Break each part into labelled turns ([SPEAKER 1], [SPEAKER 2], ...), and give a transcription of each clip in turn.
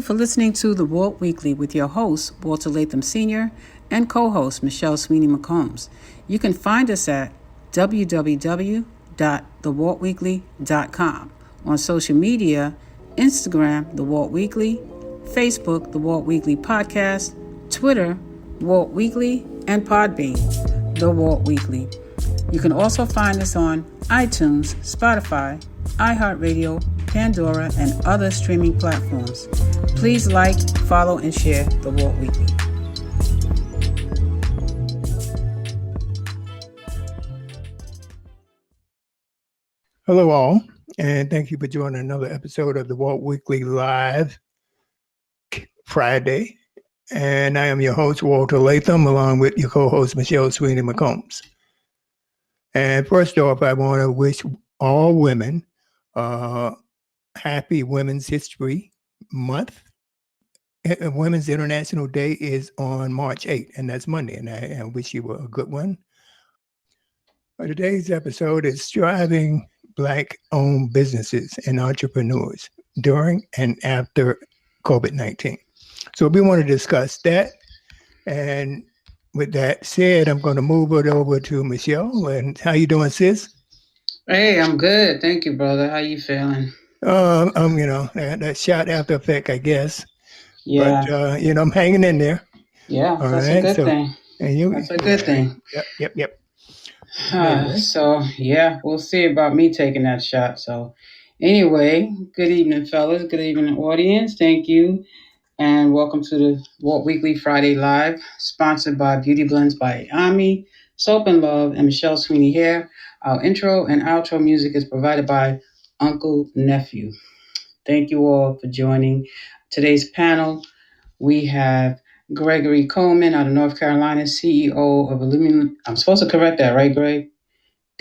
[SPEAKER 1] you for listening to The Walt Weekly with your host, Walter Latham Sr., and co-host, Michelle Sweeney McCombs. You can find us at www.thewaltweekly.com. On social media, Instagram, The Walt Weekly, Facebook, The Walt Weekly Podcast, Twitter, Walt Weekly, and Podbean, The Walt Weekly. You can also find us on iTunes, Spotify, iHeartRadio, Pandora, and other streaming platforms. Please like, follow, and share The Walt Weekly.
[SPEAKER 2] Hello all, and thank you for joining another episode of The Walt Weekly Live Friday. And I am your host, Walter Latham, along with your co-host, Michelle Sweeney McCombs. And first off, I want to wish all women happy Women's History Month. Women's International Day is on March 8th, and that's Monday, and I wish you a good one. Today's episode is Striving Black-Owned Businesses and Entrepreneurs During and After COVID-19. So we want to discuss that. And with that said, I'm going to move it over to Michelle. And how you doing, sis?
[SPEAKER 1] Hey, I'm good. Thank you, brother. How you feeling?
[SPEAKER 2] That shot after effect, I guess.
[SPEAKER 1] Yeah.
[SPEAKER 2] But, I'm hanging in there.
[SPEAKER 1] Yeah, all that's right? A good thing.
[SPEAKER 2] And
[SPEAKER 1] that's a good thing.
[SPEAKER 2] Yep.
[SPEAKER 1] Anyway. So, we'll see about me taking that shot. So, anyway, good evening, fellas. Good evening, audience. Thank you. And welcome to the Walt Weekly Friday Live, sponsored by Beauty Blends by Ami, Soap and Love, and Michelle Sweeney Hair. Our intro and outro music is provided by Uncle Nephew. Thank you all for joining today's panel. We have Gregory Coleman out of North Carolina, CEO of Illumination. I'm supposed to correct that, right, Greg?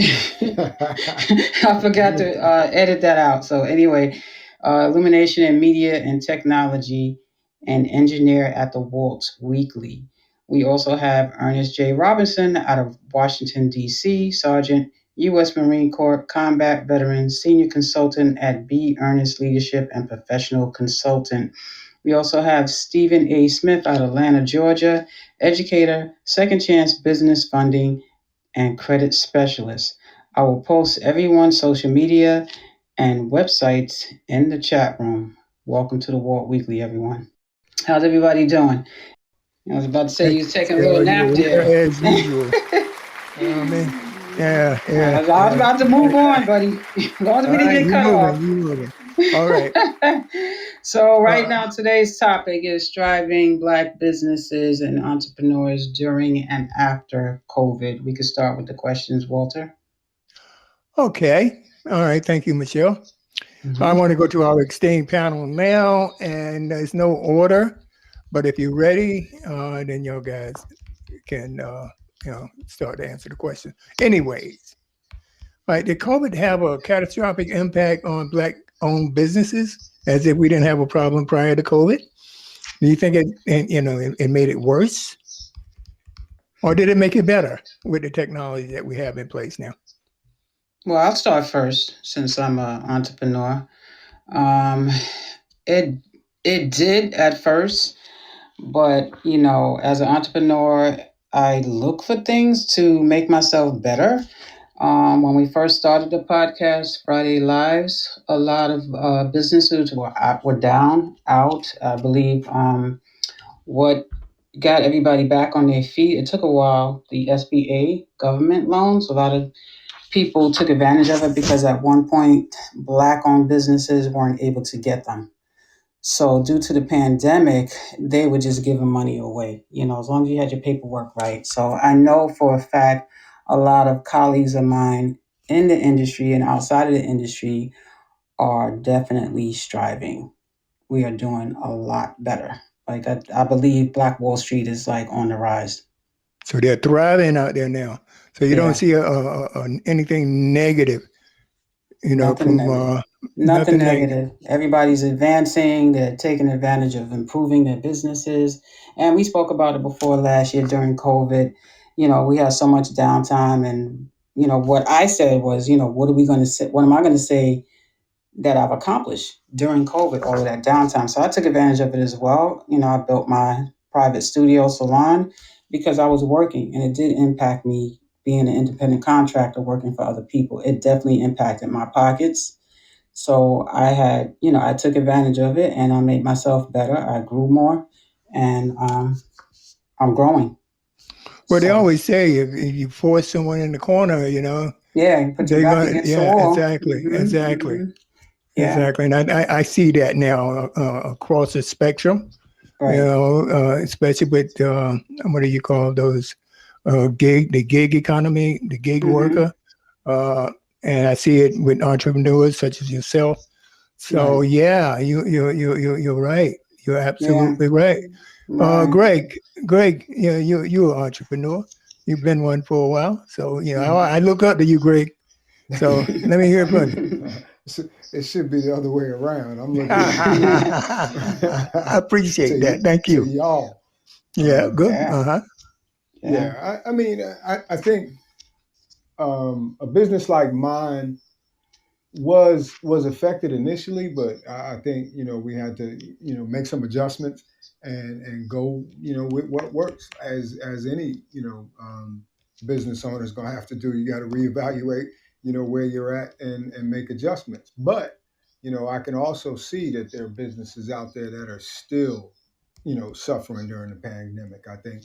[SPEAKER 1] I forgot to edit that out. So anyway, Illumination in Media and Technology and engineer at the Walt Weekly. We also have Ernest J. Robinson out of Washington, D.C., Sergeant, U.S. Marine Corps Combat Veteran, Senior Consultant at B. Ernest Leadership and Professional Consultant. We also have Stephen A. Smith out of Atlanta, Georgia, educator, Second Chance Business Funding, and credit specialist. I will post everyone's social media and websites in the chat room. Welcome to the Walt Weekly, everyone. How's everybody doing? I was about to say you was taking a little nap there.
[SPEAKER 2] As usual. Yeah.
[SPEAKER 1] I was about to move on, buddy. As long as we didn't get cut off.
[SPEAKER 2] All right.
[SPEAKER 1] So right now, today's topic is striving Black businesses and entrepreneurs during and after COVID. We could start with the questions, Walter.
[SPEAKER 2] Okay. All right. Thank you, Michelle. Mm-hmm. I want to go to our esteemed panel now, and there's no order, but if you're ready, then you guys can, start to answer the question. Anyways, right, did COVID have a catastrophic impact on Black-owned businesses, as if we didn't have a problem prior to COVID? Do you think it made it worse, or did it make it better with the technology that we have in place now?
[SPEAKER 1] Well, I'll start first since I'm an entrepreneur. It did at first, but as an entrepreneur, I look for things to make myself better. When we first started the podcast, Friday Lives, a lot of businesses were down, out. I believe what got everybody back on their feet, it took a while. The SBA government loans, a lot of people took advantage of it because at one point, Black-owned businesses weren't able to get them. So due to the pandemic, they were just giving money away, as long as you had your paperwork right. So I know for a fact, a lot of colleagues of mine in the industry and outside of the industry are definitely striving. We are doing a lot better. Like I believe Black Wall Street is like on the rise.
[SPEAKER 2] So they're thriving out there now. So you don't see anything negative,
[SPEAKER 1] Nothing negative. Everybody's advancing. They're taking advantage of improving their businesses. And we spoke about it before last year during COVID. We had so much downtime. And, what I said was, what are we going to say? What am I going to say that I've accomplished during COVID, all of that downtime. So I took advantage of it as well. I built my private studio salon because I was working, and it did impact me being an independent contractor working for other people. It definitely impacted my pockets. So I took advantage of it, and I made myself better. I grew more, and I'm growing.
[SPEAKER 2] Well, they
[SPEAKER 1] So
[SPEAKER 2] always say if you force someone in the corner,
[SPEAKER 1] yeah, you put your
[SPEAKER 2] they're
[SPEAKER 1] back
[SPEAKER 2] gonna.
[SPEAKER 1] against the
[SPEAKER 2] Yeah,
[SPEAKER 1] wall.
[SPEAKER 2] exactly, exactly,
[SPEAKER 1] Yeah,
[SPEAKER 2] exactly. And I see that now across the spectrum.
[SPEAKER 1] right.
[SPEAKER 2] Especially with what do you call those the gig economy, the gig
[SPEAKER 1] Mm-hmm.
[SPEAKER 2] worker, uh, and I see it with entrepreneurs such as yourself. So
[SPEAKER 1] Right.
[SPEAKER 2] yeah, you're right. You're
[SPEAKER 1] Yeah.
[SPEAKER 2] absolutely right.
[SPEAKER 1] Right.
[SPEAKER 2] Greg, you're an entrepreneur. You've been one for a while, so I look up to you, Greg. So let me hear from you.
[SPEAKER 3] It should be the other way around. I'm looking up
[SPEAKER 2] I
[SPEAKER 3] to
[SPEAKER 2] appreciate that. Thank
[SPEAKER 3] to
[SPEAKER 2] you.
[SPEAKER 3] y'all.
[SPEAKER 2] Yeah,
[SPEAKER 3] Uh,
[SPEAKER 2] good.
[SPEAKER 1] Yeah.
[SPEAKER 2] Uh-huh.
[SPEAKER 1] Yeah.
[SPEAKER 3] yeah, I mean, I think a business like mine was affected initially, but I think we had to make some adjustments and go with what works as any business owner is going to have to do. You got to reevaluate where you're at and make adjustments. But I can also see that there are businesses out there that are still suffering during the pandemic. I think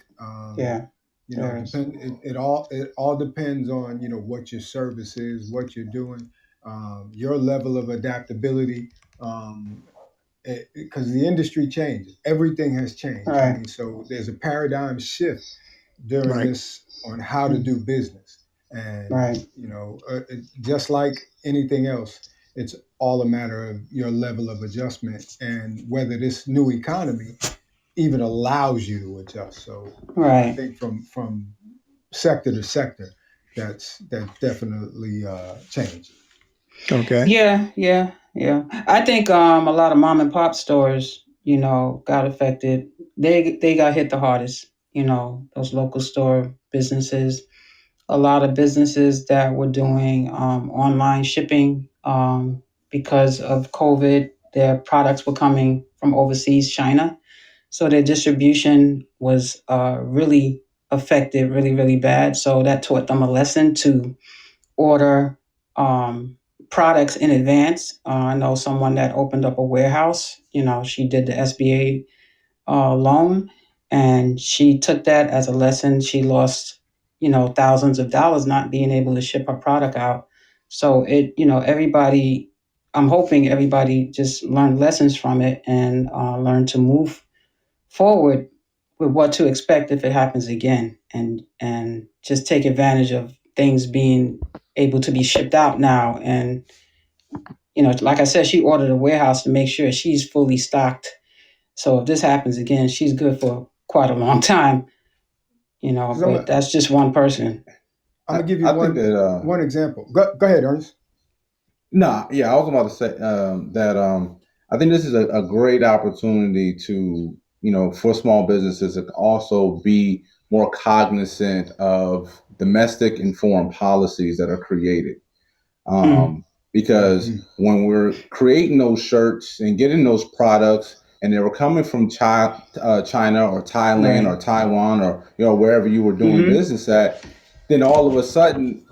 [SPEAKER 1] Yeah. There is.
[SPEAKER 3] it all depends on what your service is, what you're doing, your level of adaptability, because the industry changes. Everything has changed. I
[SPEAKER 1] Right.
[SPEAKER 3] mean, so there's a paradigm shift during
[SPEAKER 2] Right.
[SPEAKER 3] this on how to do
[SPEAKER 1] Mm.
[SPEAKER 3] business, and
[SPEAKER 1] Right.
[SPEAKER 3] just like anything else, it's all a matter of your level of adjustment and whether this new economy even allows you to adjust. So I
[SPEAKER 1] Right.
[SPEAKER 3] think from sector to sector, that's definitely changed.
[SPEAKER 2] Okay.
[SPEAKER 1] Yeah. Yeah. Yeah. I think a lot of mom and pop stores, got affected. They got hit the hardest. Those local store businesses. A lot of businesses that were doing online shipping because of COVID. Their products were coming from overseas, China. So their distribution was really affected, really, really bad. So that taught them a lesson to order um, products in advance. I know someone that opened up a warehouse. She did the SBA loan, and she took that as a lesson. She lost, thousands of dollars not being able to ship her product out. So everybody. I'm hoping everybody just learned lessons from it and learned to move forward with what to expect if it happens again, and just take advantage of things being able to be shipped out now. And like I said, she ordered a warehouse to make sure she's fully stocked, so if this happens again, she's good for quite a long time.
[SPEAKER 3] Because
[SPEAKER 1] But that's just one person.
[SPEAKER 3] I'm gonna give you
[SPEAKER 4] I think
[SPEAKER 3] one
[SPEAKER 4] that
[SPEAKER 3] one example. Go ahead, Ernest.
[SPEAKER 4] no, yeah, I was about to say that I think this is a great opportunity to for small businesses to also be more cognizant of domestic and foreign policies that are created.
[SPEAKER 1] Hmm.
[SPEAKER 4] Because
[SPEAKER 3] Hmm.
[SPEAKER 4] when we're creating those shirts and getting those products, and they were coming from China or Thailand or
[SPEAKER 1] Right.
[SPEAKER 4] Taiwan or wherever you were doing
[SPEAKER 1] Hmm.
[SPEAKER 4] business at, then all of a sudden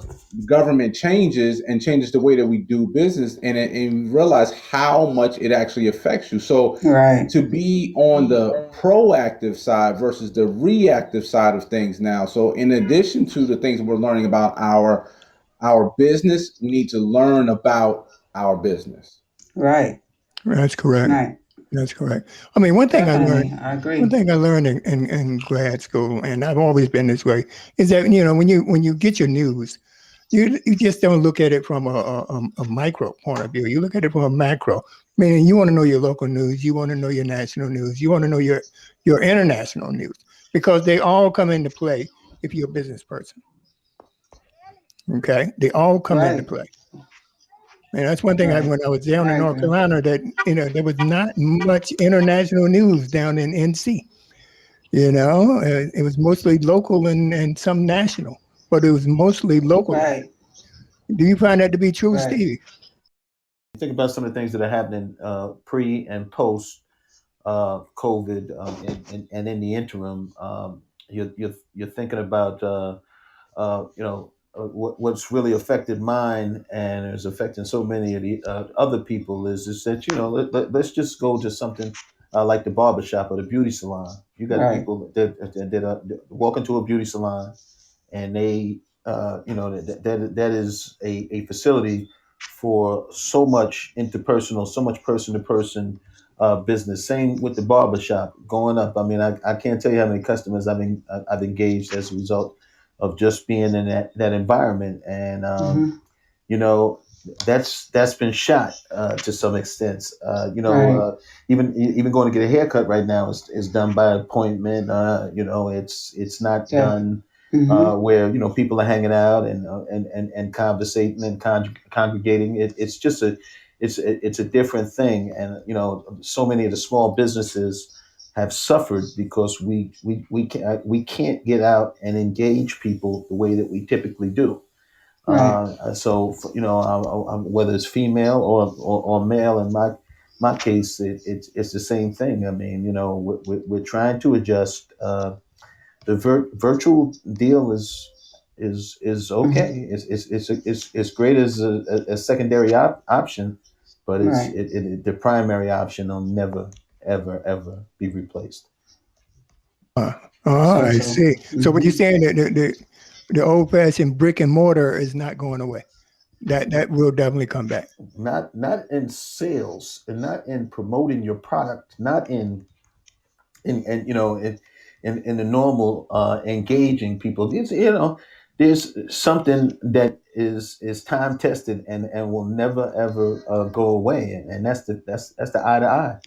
[SPEAKER 4] government changes and changes the way that we do business, and you realize how much it actually affects you. So
[SPEAKER 1] Right.
[SPEAKER 4] to be on the proactive side versus the reactive side of things now. So in addition to the things we're learning about our business, we need to learn about our business.
[SPEAKER 1] Right.
[SPEAKER 2] That's correct.
[SPEAKER 1] Right.
[SPEAKER 2] That's correct. I mean, one thing I learned,
[SPEAKER 1] Definitely, I
[SPEAKER 2] one
[SPEAKER 1] agree.
[SPEAKER 2] thing I learned in grad school, and I've always been this way, is that when you get your news, you just don't look at it from a micro point of view. You look at it from a macro. Meaning, you want to know your local news, you want to know your national news, you want to know your international news, because they all come into play if you're a business person. Okay, they all come into
[SPEAKER 1] Right.
[SPEAKER 2] play. And that's one thing
[SPEAKER 1] Right.
[SPEAKER 2] when I was down
[SPEAKER 1] I
[SPEAKER 2] in North
[SPEAKER 1] agree.
[SPEAKER 2] Carolina that there was not much international news down in NC. It was mostly local and some national, but it was mostly local.
[SPEAKER 1] Right.
[SPEAKER 2] Do you find that to be true,
[SPEAKER 1] Right.
[SPEAKER 2] Stevie?
[SPEAKER 5] Think about some of the things that are happening pre and post COVID, and in the interim. You're thinking about what's really affected mine and is affecting so many of the other people is that let's just go to something like the barber shop or the beauty salon. You got
[SPEAKER 1] Right.
[SPEAKER 5] people that walk into a beauty salon, and they that is a facility for so much interpersonal, so much person to person business. Same with the barber shop going up. I mean, I can't tell you how many customers I've engaged as a result of just being in that environment. And
[SPEAKER 1] Hmm.
[SPEAKER 5] you know that's been shot to some extent.
[SPEAKER 1] Right.
[SPEAKER 5] Even going to get a haircut right now is done by appointment. It's not
[SPEAKER 1] Yeah.
[SPEAKER 5] done
[SPEAKER 1] Hmm.
[SPEAKER 5] where people are hanging out and conversating and congregating. It's just it's a different thing. And so many of the small businesses have suffered because we can't get out and engage people the way that we typically do.
[SPEAKER 1] Right.
[SPEAKER 5] Whether it's female or male, in my case, it's the same thing. I mean, we're trying to adjust. The virtual deal is
[SPEAKER 1] Hmm.
[SPEAKER 5] okay. It's great as a secondary option, but
[SPEAKER 1] Right.
[SPEAKER 5] the primary option will never ever be replaced.
[SPEAKER 2] Uh, oh,
[SPEAKER 1] So
[SPEAKER 2] I
[SPEAKER 1] true.
[SPEAKER 2] see. So what you're
[SPEAKER 1] Hmm.
[SPEAKER 2] saying that the old fashioned brick and mortar is not going away. That will definitely come back.
[SPEAKER 5] Not in sales and not in promoting your product, not in in the normal engaging people. There's something that is time tested and will never ever go away, and that's the eye to eye,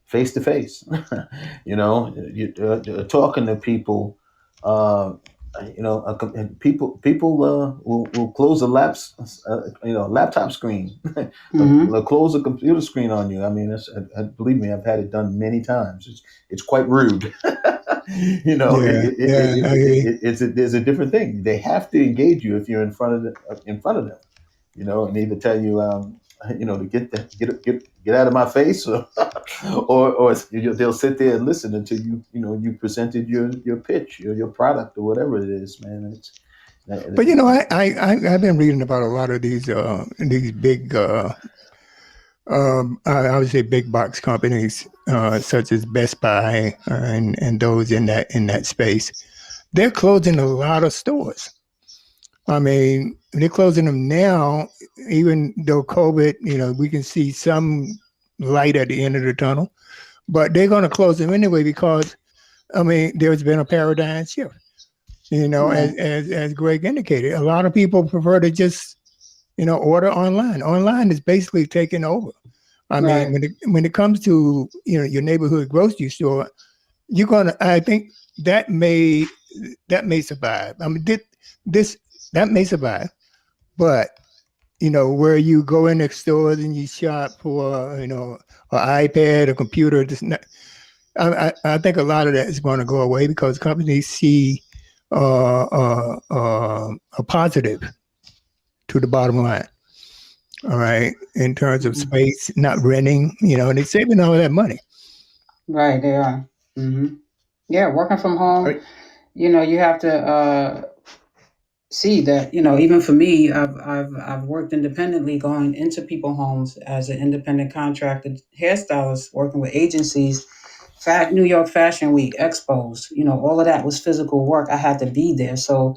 [SPEAKER 5] face to face. You talking to people. Uh, and people will close a laptop screen.
[SPEAKER 1] Hmm.
[SPEAKER 5] They'll close a computer screen on you. I mean, believe me, I've had it done many times. It's quite rude.
[SPEAKER 2] Yeah, yeah. I hear you.
[SPEAKER 5] There's a different thing. They have to engage you if you're in front of them. And either tell you, to get out of my face, or they'll sit there and listen until you presented your pitch, your product, or whatever it is, man.
[SPEAKER 2] But I've been reading about a lot of these big I would say big box companies such as Best Buy and those in that space. They're closing a lot of stores. I mean, they're closing them now, even though COVID, we can see some light at the end of the tunnel, but they're going to close them anyway because, I mean, there's been a paradigm shift.
[SPEAKER 1] Right.
[SPEAKER 2] As Greg indicated, a lot of people prefer to just, order online. Online is basically taking over. I mean,
[SPEAKER 1] Right.
[SPEAKER 2] when it comes to, your neighborhood grocery store, I think that may survive. I mean, this that may survive, but where you go in the stores and you shop for, an iPad, a computer, just not, I think a lot of that is going to go away because companies see a positive to the bottom line. All right, in terms of
[SPEAKER 1] Hmm.
[SPEAKER 2] space, not renting, and they're saving all of that money.
[SPEAKER 1] Right. They are. Hmm. Yeah. Working from
[SPEAKER 4] I
[SPEAKER 1] home,
[SPEAKER 4] mean,
[SPEAKER 1] you have to see that, even for me, I've worked independently, going into people homes as an independent contractor hairstylist, working with agencies. New York Fashion Week, expos, all of that was physical work. I had to be there. So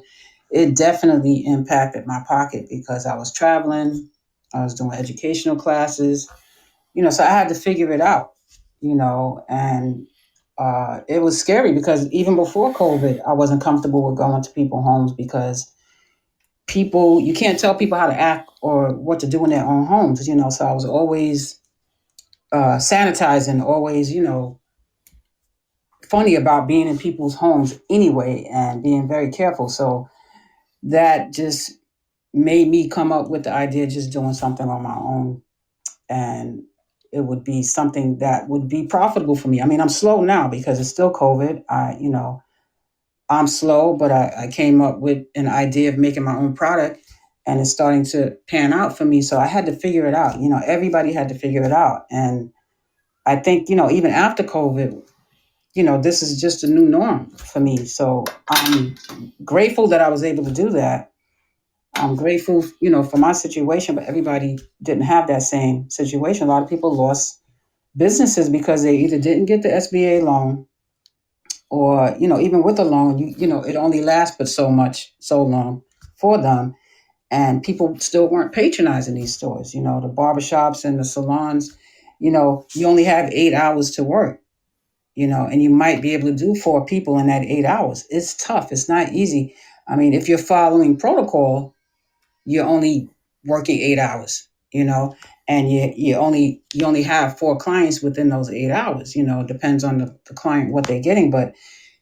[SPEAKER 1] it definitely impacted my pocket because I was traveling, I was doing educational classes, so I had to figure it out, and it was scary because even before COVID, I wasn't comfortable with going to people homes because people, you can't tell people how to act or what to do in their own homes, so I was always sanitizing, always, funny about being in people's homes anyway and being very careful. So that just made me come up with the idea of just doing something on my own. And it would be something that would be profitable for me. I mean, I'm slow now because it's still COVID. I'm slow, but I came up with an idea of making my own product. and it's starting to pan out for me. So I had to figure it out. Everybody had to figure it out. And I think, even after COVID, this is just a new norm for me. So I'm grateful that I was able to do that. I'm grateful, for my situation, but everybody didn't have that same situation. A lot of people lost businesses because they either didn't get the SBA loan, or, even with the loan, it only lasts but so long for them. And people still weren't patronizing these stores, the barbershops and the salons. You only have 8 hours to work, and you might be able to do 4 people in that 8 hours. It's tough. It's not easy. I mean, if you're following protocol, you're only working 8 hours, and you only have 4 clients within those 8 hours. It depends on the client, what they're getting, but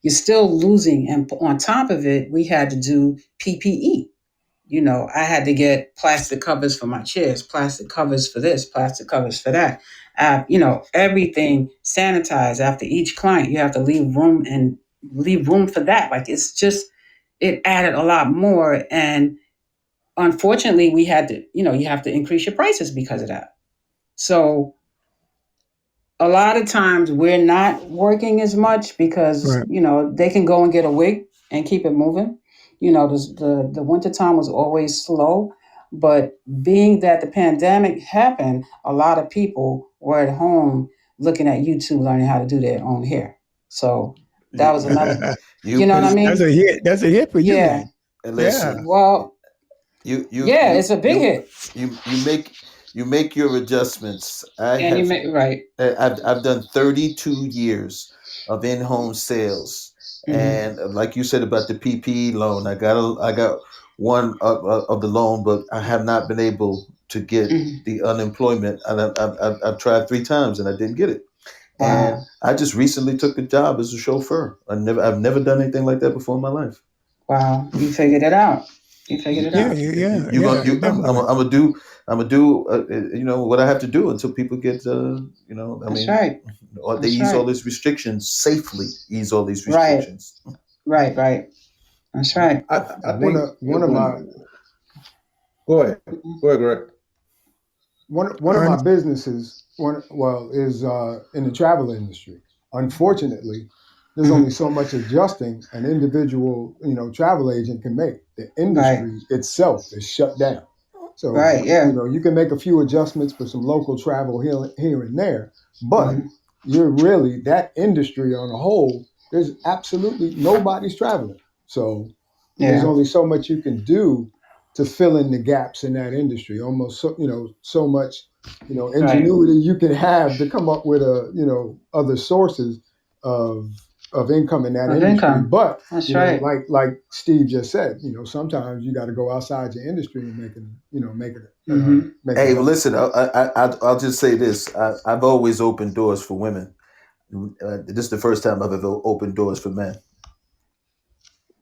[SPEAKER 1] you're still losing. And on top of it, we had to do PPE. I had to get plastic covers for my chairs, plastic covers for this, plastic covers for that. Everything sanitized after each client. You have to leave room for that. Like, it's just, it added a lot more. And unfortunately, we had to, you have to increase your prices because of that. So a lot of times we're not working as much because,
[SPEAKER 2] Right.
[SPEAKER 1] they can go and get a wig and keep it moving. The winter time was always slow, but being that the pandemic happened, a lot of people were at home looking at YouTube, learning how to do their own hair. So that was another, you
[SPEAKER 5] You
[SPEAKER 1] know what I
[SPEAKER 2] That's
[SPEAKER 1] mean?
[SPEAKER 2] a hit. That's a hit for you
[SPEAKER 1] Yeah.
[SPEAKER 2] then. Yeah.
[SPEAKER 5] listen.
[SPEAKER 1] Well,
[SPEAKER 5] You you
[SPEAKER 1] yeah,
[SPEAKER 5] you
[SPEAKER 1] it's a big
[SPEAKER 5] you
[SPEAKER 1] hit.
[SPEAKER 5] you make your adjustments.
[SPEAKER 1] And you make right.
[SPEAKER 5] I've done 32 years of in-home sales,
[SPEAKER 1] Mm-hmm.
[SPEAKER 5] and like you said about the PPE loan, I got one of the loan, but I have not been able to get
[SPEAKER 1] Mm-hmm.
[SPEAKER 5] the unemployment, and I've tried 3 times and I didn't get it. And
[SPEAKER 1] Wow.
[SPEAKER 5] I just recently took a job as a chauffeur. I've never done anything like that before in my life.
[SPEAKER 1] Wow. You figured it out. You figured
[SPEAKER 5] You,
[SPEAKER 1] it
[SPEAKER 2] Yeah.
[SPEAKER 1] out.
[SPEAKER 2] Yeah.
[SPEAKER 5] you gonna
[SPEAKER 2] Yeah.
[SPEAKER 5] you I'm
[SPEAKER 2] Definitely.
[SPEAKER 5] gonna do what I have to do until people get I
[SPEAKER 1] That's
[SPEAKER 5] mean,
[SPEAKER 1] right.
[SPEAKER 5] or they
[SPEAKER 1] That's
[SPEAKER 5] ease all
[SPEAKER 1] right.
[SPEAKER 5] these restrictions safely. Ease all these
[SPEAKER 1] Right.
[SPEAKER 5] restrictions.
[SPEAKER 1] Right. Right. That's right.
[SPEAKER 4] I
[SPEAKER 3] One
[SPEAKER 4] think
[SPEAKER 3] of one of my
[SPEAKER 4] go ahead. Go ahead, Greg.
[SPEAKER 3] one of my
[SPEAKER 2] Ernest.
[SPEAKER 3] businesses is in the travel industry. Unfortunately, there's only
[SPEAKER 1] Mm-hmm.
[SPEAKER 3] so much adjusting an individual travel agent can make. The
[SPEAKER 1] Right.
[SPEAKER 3] industry itself is shut down. So
[SPEAKER 1] Right. Yeah.
[SPEAKER 3] you can make a few adjustments for some local travel here and there, but
[SPEAKER 1] Mm-hmm.
[SPEAKER 3] you're really that industry on a whole. There's absolutely nobody's traveling. So there's
[SPEAKER 1] Yeah.
[SPEAKER 3] only so much you can do to fill in the gaps in that industry. Almost so much
[SPEAKER 1] Right.
[SPEAKER 3] ingenuity you can have to come up with other sources of income in that
[SPEAKER 1] Of
[SPEAKER 3] industry.
[SPEAKER 1] income.
[SPEAKER 3] But
[SPEAKER 1] That's right.
[SPEAKER 3] like Steve just said, sometimes you got to go outside your industry and
[SPEAKER 1] Mm-hmm.
[SPEAKER 3] make it
[SPEAKER 5] Hey, well,
[SPEAKER 3] help.
[SPEAKER 5] listen. I'll just say this. I've always opened doors for women. This is the first time I've ever opened doors for men.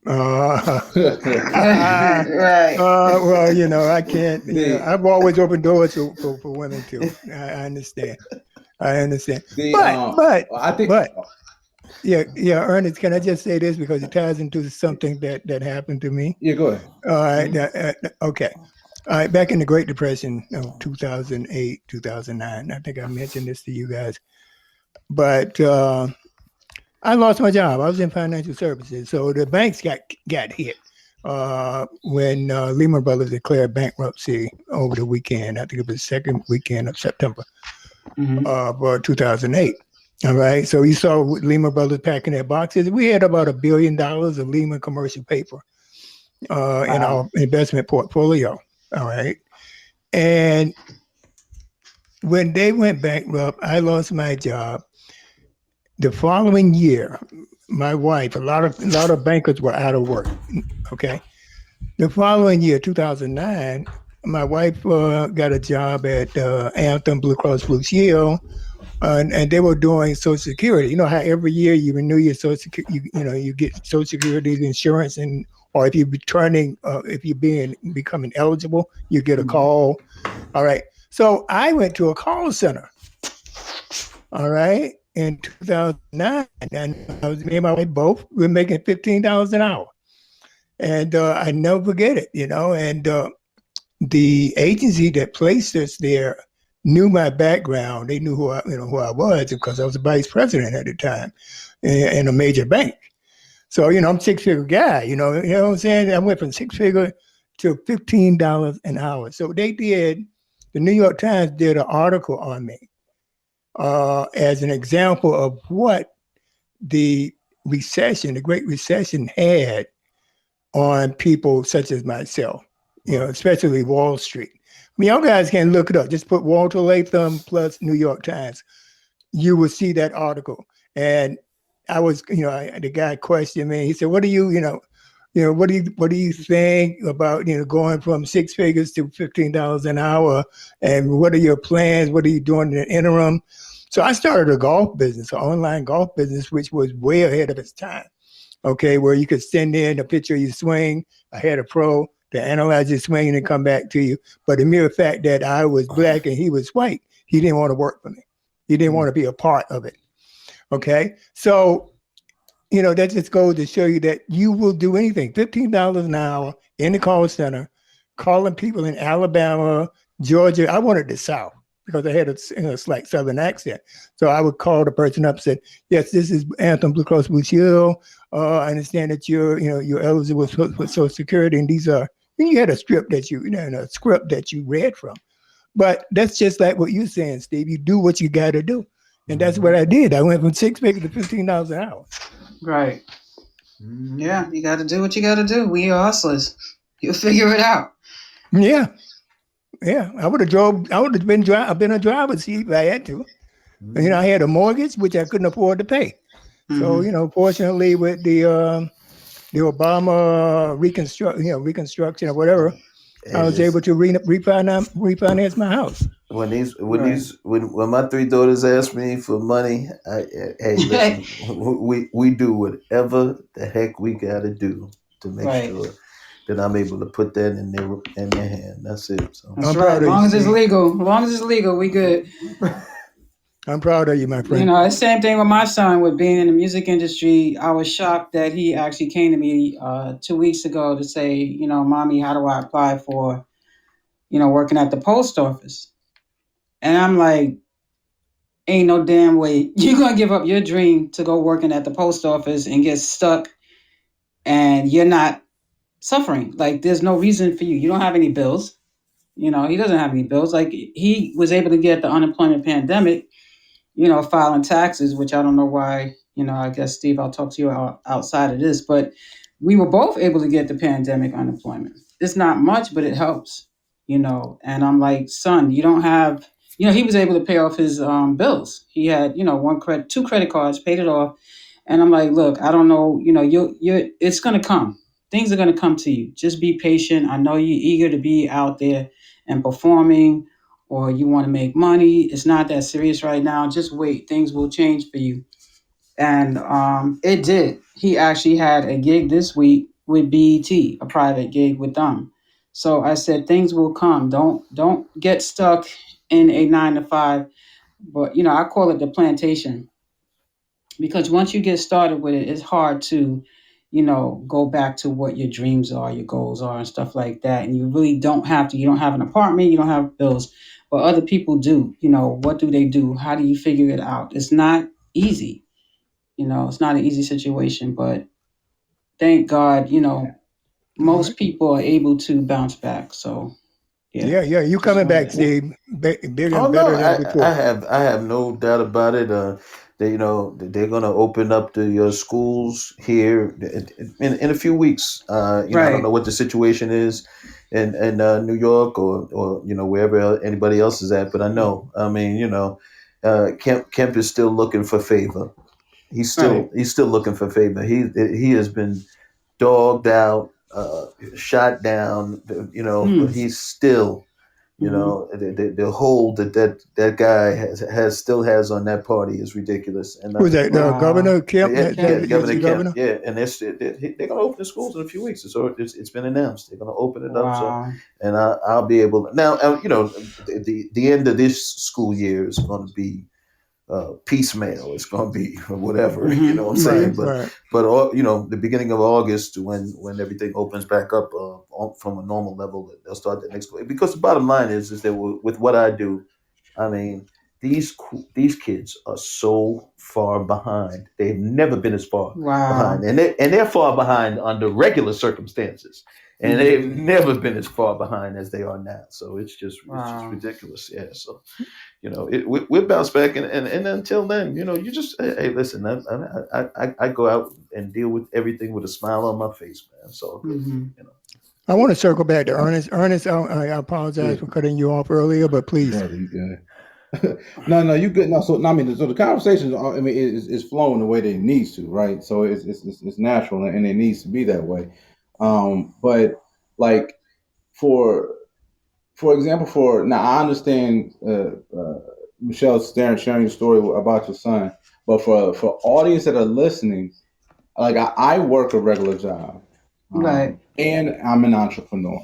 [SPEAKER 2] Uh,
[SPEAKER 1] Right.
[SPEAKER 2] well, I can't.
[SPEAKER 4] the
[SPEAKER 2] I've always opened doors for women too. I understand. I understand.
[SPEAKER 4] the
[SPEAKER 2] But, but,
[SPEAKER 4] I think
[SPEAKER 2] but, yeah, Ernest, can I just say this because it ties into something that happened to me?
[SPEAKER 4] yeah, go ahead.
[SPEAKER 2] All right.
[SPEAKER 4] Mhm.
[SPEAKER 2] Okay. All right. Back in the Great Depression of 2008, 2009, I think I mentioned this to you guys, but I lost my job. I was in financial services. So the banks got hit when Lehman Brothers declared bankruptcy over the weekend. I think it was the second weekend of September
[SPEAKER 1] Mm-hmm.
[SPEAKER 2] of 2008. All right. So you saw Lehman Brothers packing their boxes. We had about $1 billion of Lehman commercial paper in
[SPEAKER 1] Wow.
[SPEAKER 2] our investment portfolio. All right. And when they went bankrupt, I lost my job. The following year, my wife, a lot of bankers were out of work. Okay. The following year, 2009, my wife got a job at Anthem Blue Cross Blue Shield, and they were doing Social Security. You know how every year you renew your Social Security, you get Social Security insurance, and or if you're returning, if you're becoming eligible, you get a
[SPEAKER 3] Mhm.
[SPEAKER 2] call. All right. So I went to a call center. All right. In 2009, and me and my wife both were making $15 an hour, and I never forget it. And the agency that placed us there knew my background. They knew who I was because I was the vice president at the time in a major bank. So, I'm a six-figure guy, what I'm saying? I went from six-figure to $15 an hour. So the New York Times did an article on me as an example of what the the Great Recession had on people such as myself, especially Wall Street. I mean, y'all guys can look it up. Just put Walter Latham plus New York Times. You will see that article. And I was, the guy questioned me. He said, "What do what do you think about going from six figures to $15 an hour? And what are your plans? What are you doing in the interim?" So I started a golf business, an online golf business, which was way ahead of its time. Okay, where you could send in a picture of your swing. I had a pro to analyze your swing and then come back to you. But the mere fact that I was black and he was white, he didn't want to work for me. He didn't want to be a part of it. Okay, so that just goes to show you that you will do anything. $15 an hour in the call center, calling people in Alabama, Georgia. I wanted the South because I had a slight Southern accent. So I would call the person up and say, "Yes, this is Anthem Blue Cross Blue Shield. I understand that you're eligible for Social Security, and these are." And you had a script that a script that you read from. But that's just like what you're saying, Steve. You do what you got to do. And that's what I did. I went from six figures to $15 an hour.
[SPEAKER 1] Right. Yeah, you got to do what you got to do. We are hustlers. You'll figure it out.
[SPEAKER 2] Yeah. Yeah. I would have been a driver's seat if I had to. I had a mortgage, which I couldn't afford to pay. So, fortunately with the Obama reconstruction or whatever, I was able to refinance my house.
[SPEAKER 5] When my three daughters ask me for money, hey, listen, we do whatever the heck we gotta do to make sure that I'm able to put that in their hand. That's it. So
[SPEAKER 1] that's right. As long as it's legal, we good.
[SPEAKER 2] I'm proud of you, my friend.
[SPEAKER 1] The same thing with my son with being in the music industry. I was shocked that he actually came to me 2 weeks ago to say, "Mommy, how do I apply for, working at the post office?" And I'm like, ain't no damn way you're going to give up your dream to go working at the post office and get stuck and you're not suffering. Like, there's no reason for you. You don't have any bills. He doesn't have any bills. Like, he was able to get the unemployment pandemic, filing taxes, which I don't know why, I guess, Steve, I'll talk to you outside of this, but we were both able to get the pandemic unemployment. It's not much, but it helps, and I'm like, son, you don't have, he was able to pay off his bills. He had, two credit cards, paid it off. And I'm like, look, I don't know, it's going to come. Things are going to come to you. Just be patient. I know you're eager to be out there and performing, or you want to make money. It's not that serious right now. Just wait. Things will change for you. And it did. He actually had a gig this week with BET, a private gig with them. So I said, things will come. Don't get stuck in a 9 to 5. But I call it the plantation, because once you get started with it, it's hard to, go back to what your dreams are, your goals are, and stuff like that. And you really don't have to. You don't have an apartment, you don't have bills, but other people do. What do they do? How do you figure it out? It's not easy. It's not an easy situation, but thank God, most people are able to bounce back. So
[SPEAKER 2] yeah, you coming back, Steve, bigger and better than before.
[SPEAKER 5] I have no doubt about it. They're going to open up the schools here in a few weeks. I don't know what the situation is in New York or wherever anybody else is at, but I know. I mean, Kemp is still looking for favor. He's still looking for favor. He has been dogged out, shot down. But he's still. The hold that guy still has on that party is ridiculous. And
[SPEAKER 2] who's that? Governor Kemp?
[SPEAKER 5] Governor Kemp. Yeah, and they're going to open the schools in a few weeks. So it's been announced they're going to open it up. So, and I'll be able to, now. The end of this school year is going to be piecemeal. It's going to be whatever, you
[SPEAKER 1] Mm-hmm.
[SPEAKER 5] know what I'm
[SPEAKER 2] Right,
[SPEAKER 5] saying?
[SPEAKER 1] Mm-hmm.
[SPEAKER 2] right.
[SPEAKER 5] But all, you know, the beginning of August, when everything opens back up from a normal level, they'll start the next. Because the bottom line is that with what I do, I mean, these kids are so far behind. They've never been as far behind,
[SPEAKER 1] Wow.
[SPEAKER 5] and they're far behind under regular circumstances, and
[SPEAKER 1] Mm-hmm.
[SPEAKER 5] they've never been as far behind as they are now. So it's just
[SPEAKER 1] Wow.
[SPEAKER 5] ridiculous. Yeah. So you know, we'll bounce back, and until then, you know, you just hey, listen. I go out and deal with everything with a smile on my face, man. It's all good,
[SPEAKER 1] Mm-hmm.
[SPEAKER 5] you know.
[SPEAKER 2] I want to circle back to Ernest. Ernest, I
[SPEAKER 4] Yeah,
[SPEAKER 2] apologize for cutting you off earlier, but please.
[SPEAKER 4] brother, you good. No, you good. No, so no, I mean, so the conversations, I mean, is flowing the way they needs to, right? So it's natural and it needs to be that way. But like for example, for now, I understand Michelle sharing your story about your son, but for audience that are listening, like I work a regular job,
[SPEAKER 1] Right.
[SPEAKER 4] and I'm an entrepreneur.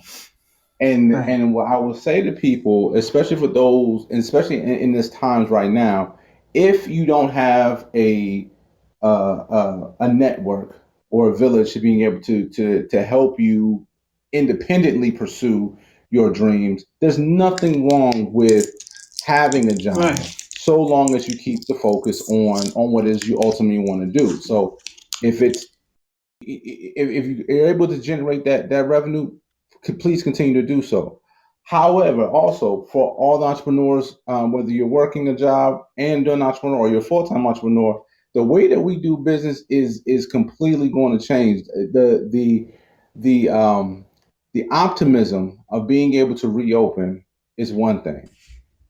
[SPEAKER 4] And
[SPEAKER 1] Right.
[SPEAKER 4] what I will say to people, especially for those, and especially in this times right now, if you don't have a network or a village to being able to help you independently pursue your dreams, there's nothing wrong with having a job,
[SPEAKER 1] Right.
[SPEAKER 4] so long as you keep the focus on what it is you ultimately want to do. So if it's if you're able to generate that revenue, please continue to do so. However, also for all the entrepreneurs, whether you're working a job and doing entrepreneur or you're a full time entrepreneur, the way that we do business is completely going to change. The the optimism of being able to reopen is one thing,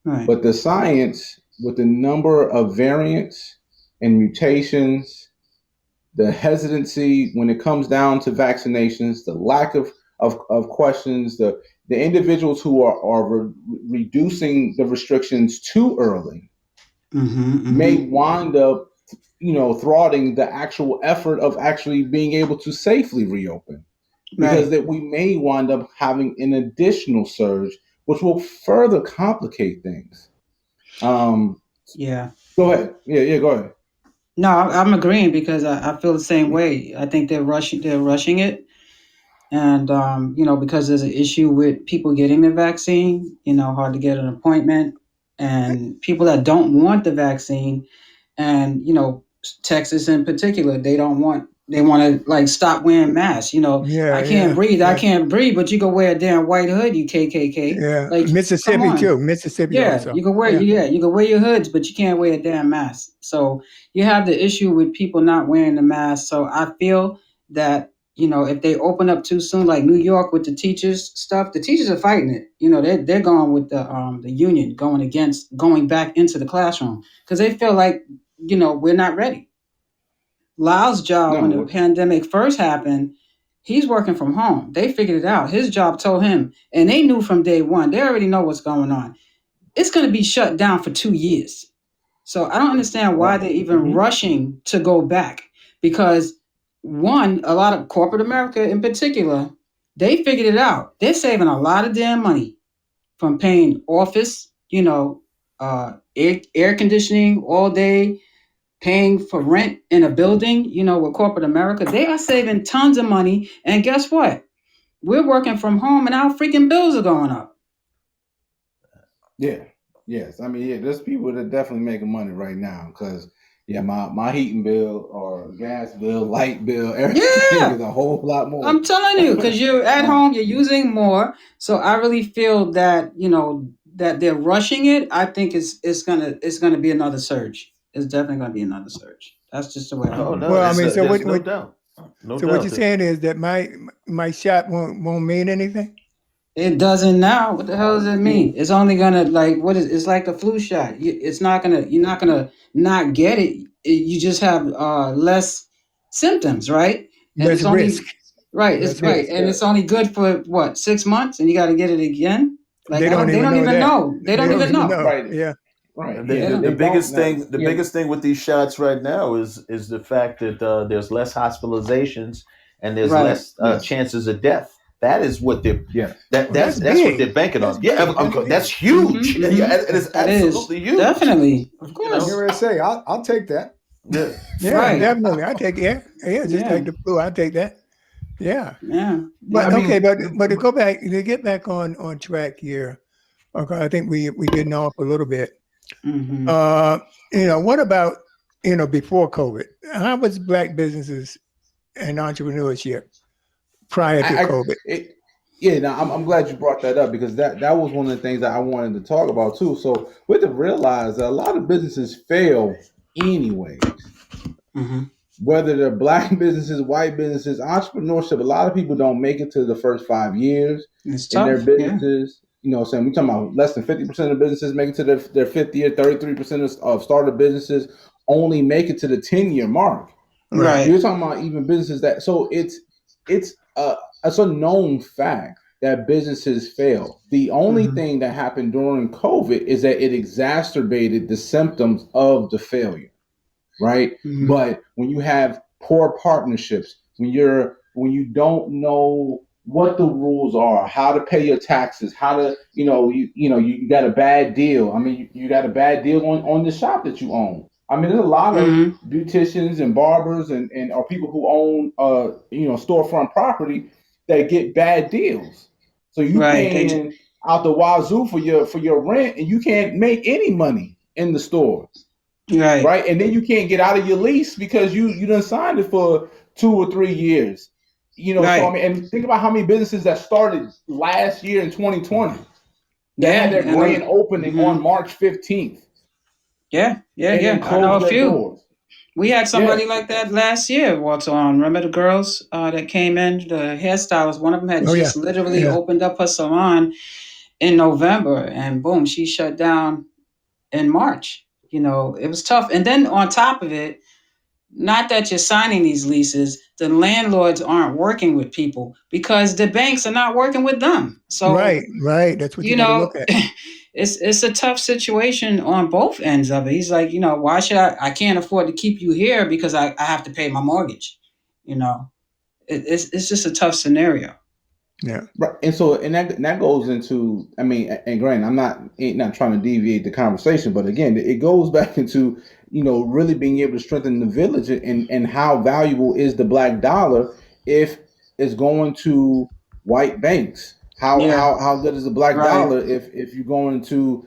[SPEAKER 1] Right.
[SPEAKER 4] but the science with the number of variants and mutations, the hesitancy when it comes down to vaccinations, the lack of questions, the individuals who are reducing the restrictions too early
[SPEAKER 1] Mm-hmm.
[SPEAKER 4] may
[SPEAKER 1] Mm-hmm.
[SPEAKER 4] wind up, thwarting the actual effort of actually being able to safely reopen, because
[SPEAKER 1] Right.
[SPEAKER 4] that we may wind up having an additional surge, which will further complicate things. Um,
[SPEAKER 1] Yeah.
[SPEAKER 4] Go ahead. Yeah, go ahead.
[SPEAKER 1] No, I'm agreeing because I feel the same way. I think they're rushing. They're rushing it, and because there's an issue with people getting the vaccine. Hard to get an appointment, and people that don't want the vaccine, and Texas in particular, they don't want. They want to like stop wearing masks.
[SPEAKER 2] Yeah,
[SPEAKER 1] I can't
[SPEAKER 2] yeah,
[SPEAKER 1] breathe. I
[SPEAKER 2] yeah,
[SPEAKER 1] can't breathe, but you can wear a damn white hood. You KKK.
[SPEAKER 2] yeah.
[SPEAKER 1] Like, come
[SPEAKER 2] Mississippi
[SPEAKER 1] on.
[SPEAKER 2] too. Mississippi
[SPEAKER 1] Yeah,
[SPEAKER 2] also.
[SPEAKER 1] you can wear
[SPEAKER 2] Yeah.
[SPEAKER 1] you can wear your hoods, but you can't wear a damn mask. So you have the issue with people not wearing the mask. So I feel that if they open up too soon, like New York with the teachers stuff, the teachers are fighting it. They're going with the union going back into the classroom because they feel like we're not ready. Lyle's job when the
[SPEAKER 4] No,
[SPEAKER 1] pandemic first happened, he's working from home. They figured it out. His job told him, and they knew from day one. They already know what's going on. It's going to be shut down for 2 years. So I don't understand why
[SPEAKER 4] right.
[SPEAKER 1] they're even
[SPEAKER 4] Mhm.
[SPEAKER 1] rushing to go back because one, a lot of corporate America in particular, they figured it out. They're saving a lot of damn money from paying office, air conditioning all day, paying for rent in a building, with corporate America. They are saving tons of money. And guess what? We're working from home and our freaking bills are going up.
[SPEAKER 4] Yeah. Yes. I mean, yeah, there's people that definitely making money right now because, yeah, my heating bill or gas bill, light bill, everything
[SPEAKER 1] Yeah.
[SPEAKER 4] is a whole lot more.
[SPEAKER 1] I'm telling you, because you're at
[SPEAKER 4] Um,
[SPEAKER 1] home, you're using more. So I really feel that that they're rushing it. I think it's gonna be another surge. It's definitely gonna be another surge. That's just the way I
[SPEAKER 5] Oh
[SPEAKER 1] view
[SPEAKER 5] no,
[SPEAKER 1] it.
[SPEAKER 2] Well, I mean, so
[SPEAKER 5] there's no doubt, no
[SPEAKER 2] so what
[SPEAKER 5] doubt
[SPEAKER 2] you're
[SPEAKER 5] that.
[SPEAKER 2] saying is that my shot won't mean anything?
[SPEAKER 1] It doesn't now. What the hell does it mean? It's only gonna like what is? It's like the flu shot. It's not gonna. You're not gonna not get it. You just have less symptoms, right? And
[SPEAKER 2] Less
[SPEAKER 1] it's
[SPEAKER 2] risk.
[SPEAKER 1] only right. It's
[SPEAKER 2] Less
[SPEAKER 1] right,
[SPEAKER 2] risk.
[SPEAKER 1] and it's only good for what 6 months, and you got to get it again. Like
[SPEAKER 2] They
[SPEAKER 1] I
[SPEAKER 2] don't
[SPEAKER 1] don't. They
[SPEAKER 2] even
[SPEAKER 1] don't
[SPEAKER 2] know
[SPEAKER 1] even
[SPEAKER 2] that.
[SPEAKER 1] know. They
[SPEAKER 2] They
[SPEAKER 1] don't
[SPEAKER 2] don't
[SPEAKER 1] even
[SPEAKER 2] even
[SPEAKER 1] know.
[SPEAKER 2] know.
[SPEAKER 4] right.
[SPEAKER 2] Yeah.
[SPEAKER 4] Right.
[SPEAKER 5] And
[SPEAKER 4] Yeah.
[SPEAKER 1] They
[SPEAKER 5] the,
[SPEAKER 1] don't.
[SPEAKER 5] the
[SPEAKER 4] They don't.
[SPEAKER 5] biggest
[SPEAKER 4] Now,
[SPEAKER 5] thing, the
[SPEAKER 4] yeah.
[SPEAKER 5] biggest thing with these shots right now is the fact that there's less hospitalizations and there's
[SPEAKER 1] Right.
[SPEAKER 5] less
[SPEAKER 4] Yes.
[SPEAKER 5] chances of death. That is what they're
[SPEAKER 4] Yes.
[SPEAKER 5] that's
[SPEAKER 2] That's
[SPEAKER 5] what they're
[SPEAKER 2] big.
[SPEAKER 5] banking
[SPEAKER 2] That's
[SPEAKER 5] on. Yeah,
[SPEAKER 2] big. That's big.
[SPEAKER 5] that's huge.
[SPEAKER 1] Mhm,
[SPEAKER 5] Yeah,
[SPEAKER 1] mhm.
[SPEAKER 5] it is
[SPEAKER 1] That is
[SPEAKER 5] absolutely huge.
[SPEAKER 1] definitely, of
[SPEAKER 5] You
[SPEAKER 3] I'm
[SPEAKER 5] know,
[SPEAKER 1] course.
[SPEAKER 3] here to say I'll take that.
[SPEAKER 5] yeah.
[SPEAKER 2] Yeah,
[SPEAKER 1] Right.
[SPEAKER 2] definitely. I take just
[SPEAKER 1] Yeah.
[SPEAKER 2] take the flu. I take that. Yeah.
[SPEAKER 1] Yeah.
[SPEAKER 4] I
[SPEAKER 2] But
[SPEAKER 1] Yeah.
[SPEAKER 2] okay,
[SPEAKER 4] mean,
[SPEAKER 2] but to go back, to get back on track here. Okay, I think we getting off a little bit.
[SPEAKER 1] Hmm.
[SPEAKER 2] Uh, what about before COVID? How was black businesses and entrepreneurship prior to
[SPEAKER 4] I
[SPEAKER 2] COVID?
[SPEAKER 4] it, yeah. Now I'm glad you brought that up because that was one of the things that I wanted to talk about too. So we have to realize that a lot of businesses fail anyways.
[SPEAKER 1] Hmm.
[SPEAKER 4] Whether they're black businesses, white businesses, entrepreneurship, a lot of people don't make it to the first 5 years
[SPEAKER 1] It's
[SPEAKER 4] in their
[SPEAKER 1] tough. Yeah.
[SPEAKER 4] businesses. You know what I'm saying? We're talking about less than 50% of businesses make it to their fifth year, 33% of startup businesses only make it to the 10-year mark.
[SPEAKER 2] Right.
[SPEAKER 1] Right.
[SPEAKER 4] You're talking about even businesses that so it's it's a known fact that businesses fail. The only
[SPEAKER 1] Hmm.
[SPEAKER 4] thing that happened during COVID is that it exacerbated the symptoms of the failure, right?
[SPEAKER 1] Hmm.
[SPEAKER 4] But when you have poor partnerships, when you don't know what the rules are, how to pay your taxes, how to you got a bad deal. I mean, you got a bad deal on the shop that you own. I mean, there's a lot of
[SPEAKER 1] Hmm.
[SPEAKER 4] beauticians and barbers and or people who own storefront property that get bad deals. So you
[SPEAKER 1] Right.
[SPEAKER 4] paying out the wazoo for your rent and you can't make any money in the store,
[SPEAKER 1] Right.
[SPEAKER 4] right? And then you can't get out of your lease because you done signed it for 2 or 3 years. So I
[SPEAKER 1] Right.
[SPEAKER 4] mean, and think about how many businesses that started last year in 2020 that
[SPEAKER 1] Yeah.
[SPEAKER 4] had their
[SPEAKER 1] And
[SPEAKER 4] grand opening
[SPEAKER 1] hmm.
[SPEAKER 4] on March 15th
[SPEAKER 1] Yeah. Yeah.
[SPEAKER 4] and then
[SPEAKER 1] Yeah. I know
[SPEAKER 4] closed
[SPEAKER 1] a
[SPEAKER 4] their
[SPEAKER 1] few.
[SPEAKER 4] doors.
[SPEAKER 1] We had
[SPEAKER 4] Yeah,
[SPEAKER 1] somebody like that last year. What's on? Remember the girls that came in, the hairstylist? One of them had
[SPEAKER 2] Oh yeah.
[SPEAKER 1] just literally
[SPEAKER 2] Yeah.
[SPEAKER 1] opened up her salon in November, and boom, she shut down in March. It was tough. And then on top of it, not that you're signing these leases, the landlords aren't working with people because the banks are not working with them. So,
[SPEAKER 2] Right. Right. That's what you
[SPEAKER 1] you
[SPEAKER 2] got to
[SPEAKER 1] know,
[SPEAKER 2] look at.
[SPEAKER 1] it's a tough situation on both ends of it. He's like, why should I can't afford to keep you here because I have to pay my mortgage. You know, it's just a tough scenario.
[SPEAKER 2] Yeah.
[SPEAKER 4] right. And so and that goes into, I mean, and granted, I'm not trying to deviate the conversation, but again, it goes back into really being able to strengthen the village and how valuable is the black dollar if it's going to white banks.
[SPEAKER 1] Yeah.
[SPEAKER 4] How good is the black
[SPEAKER 1] Right.
[SPEAKER 4] dollar if you're going to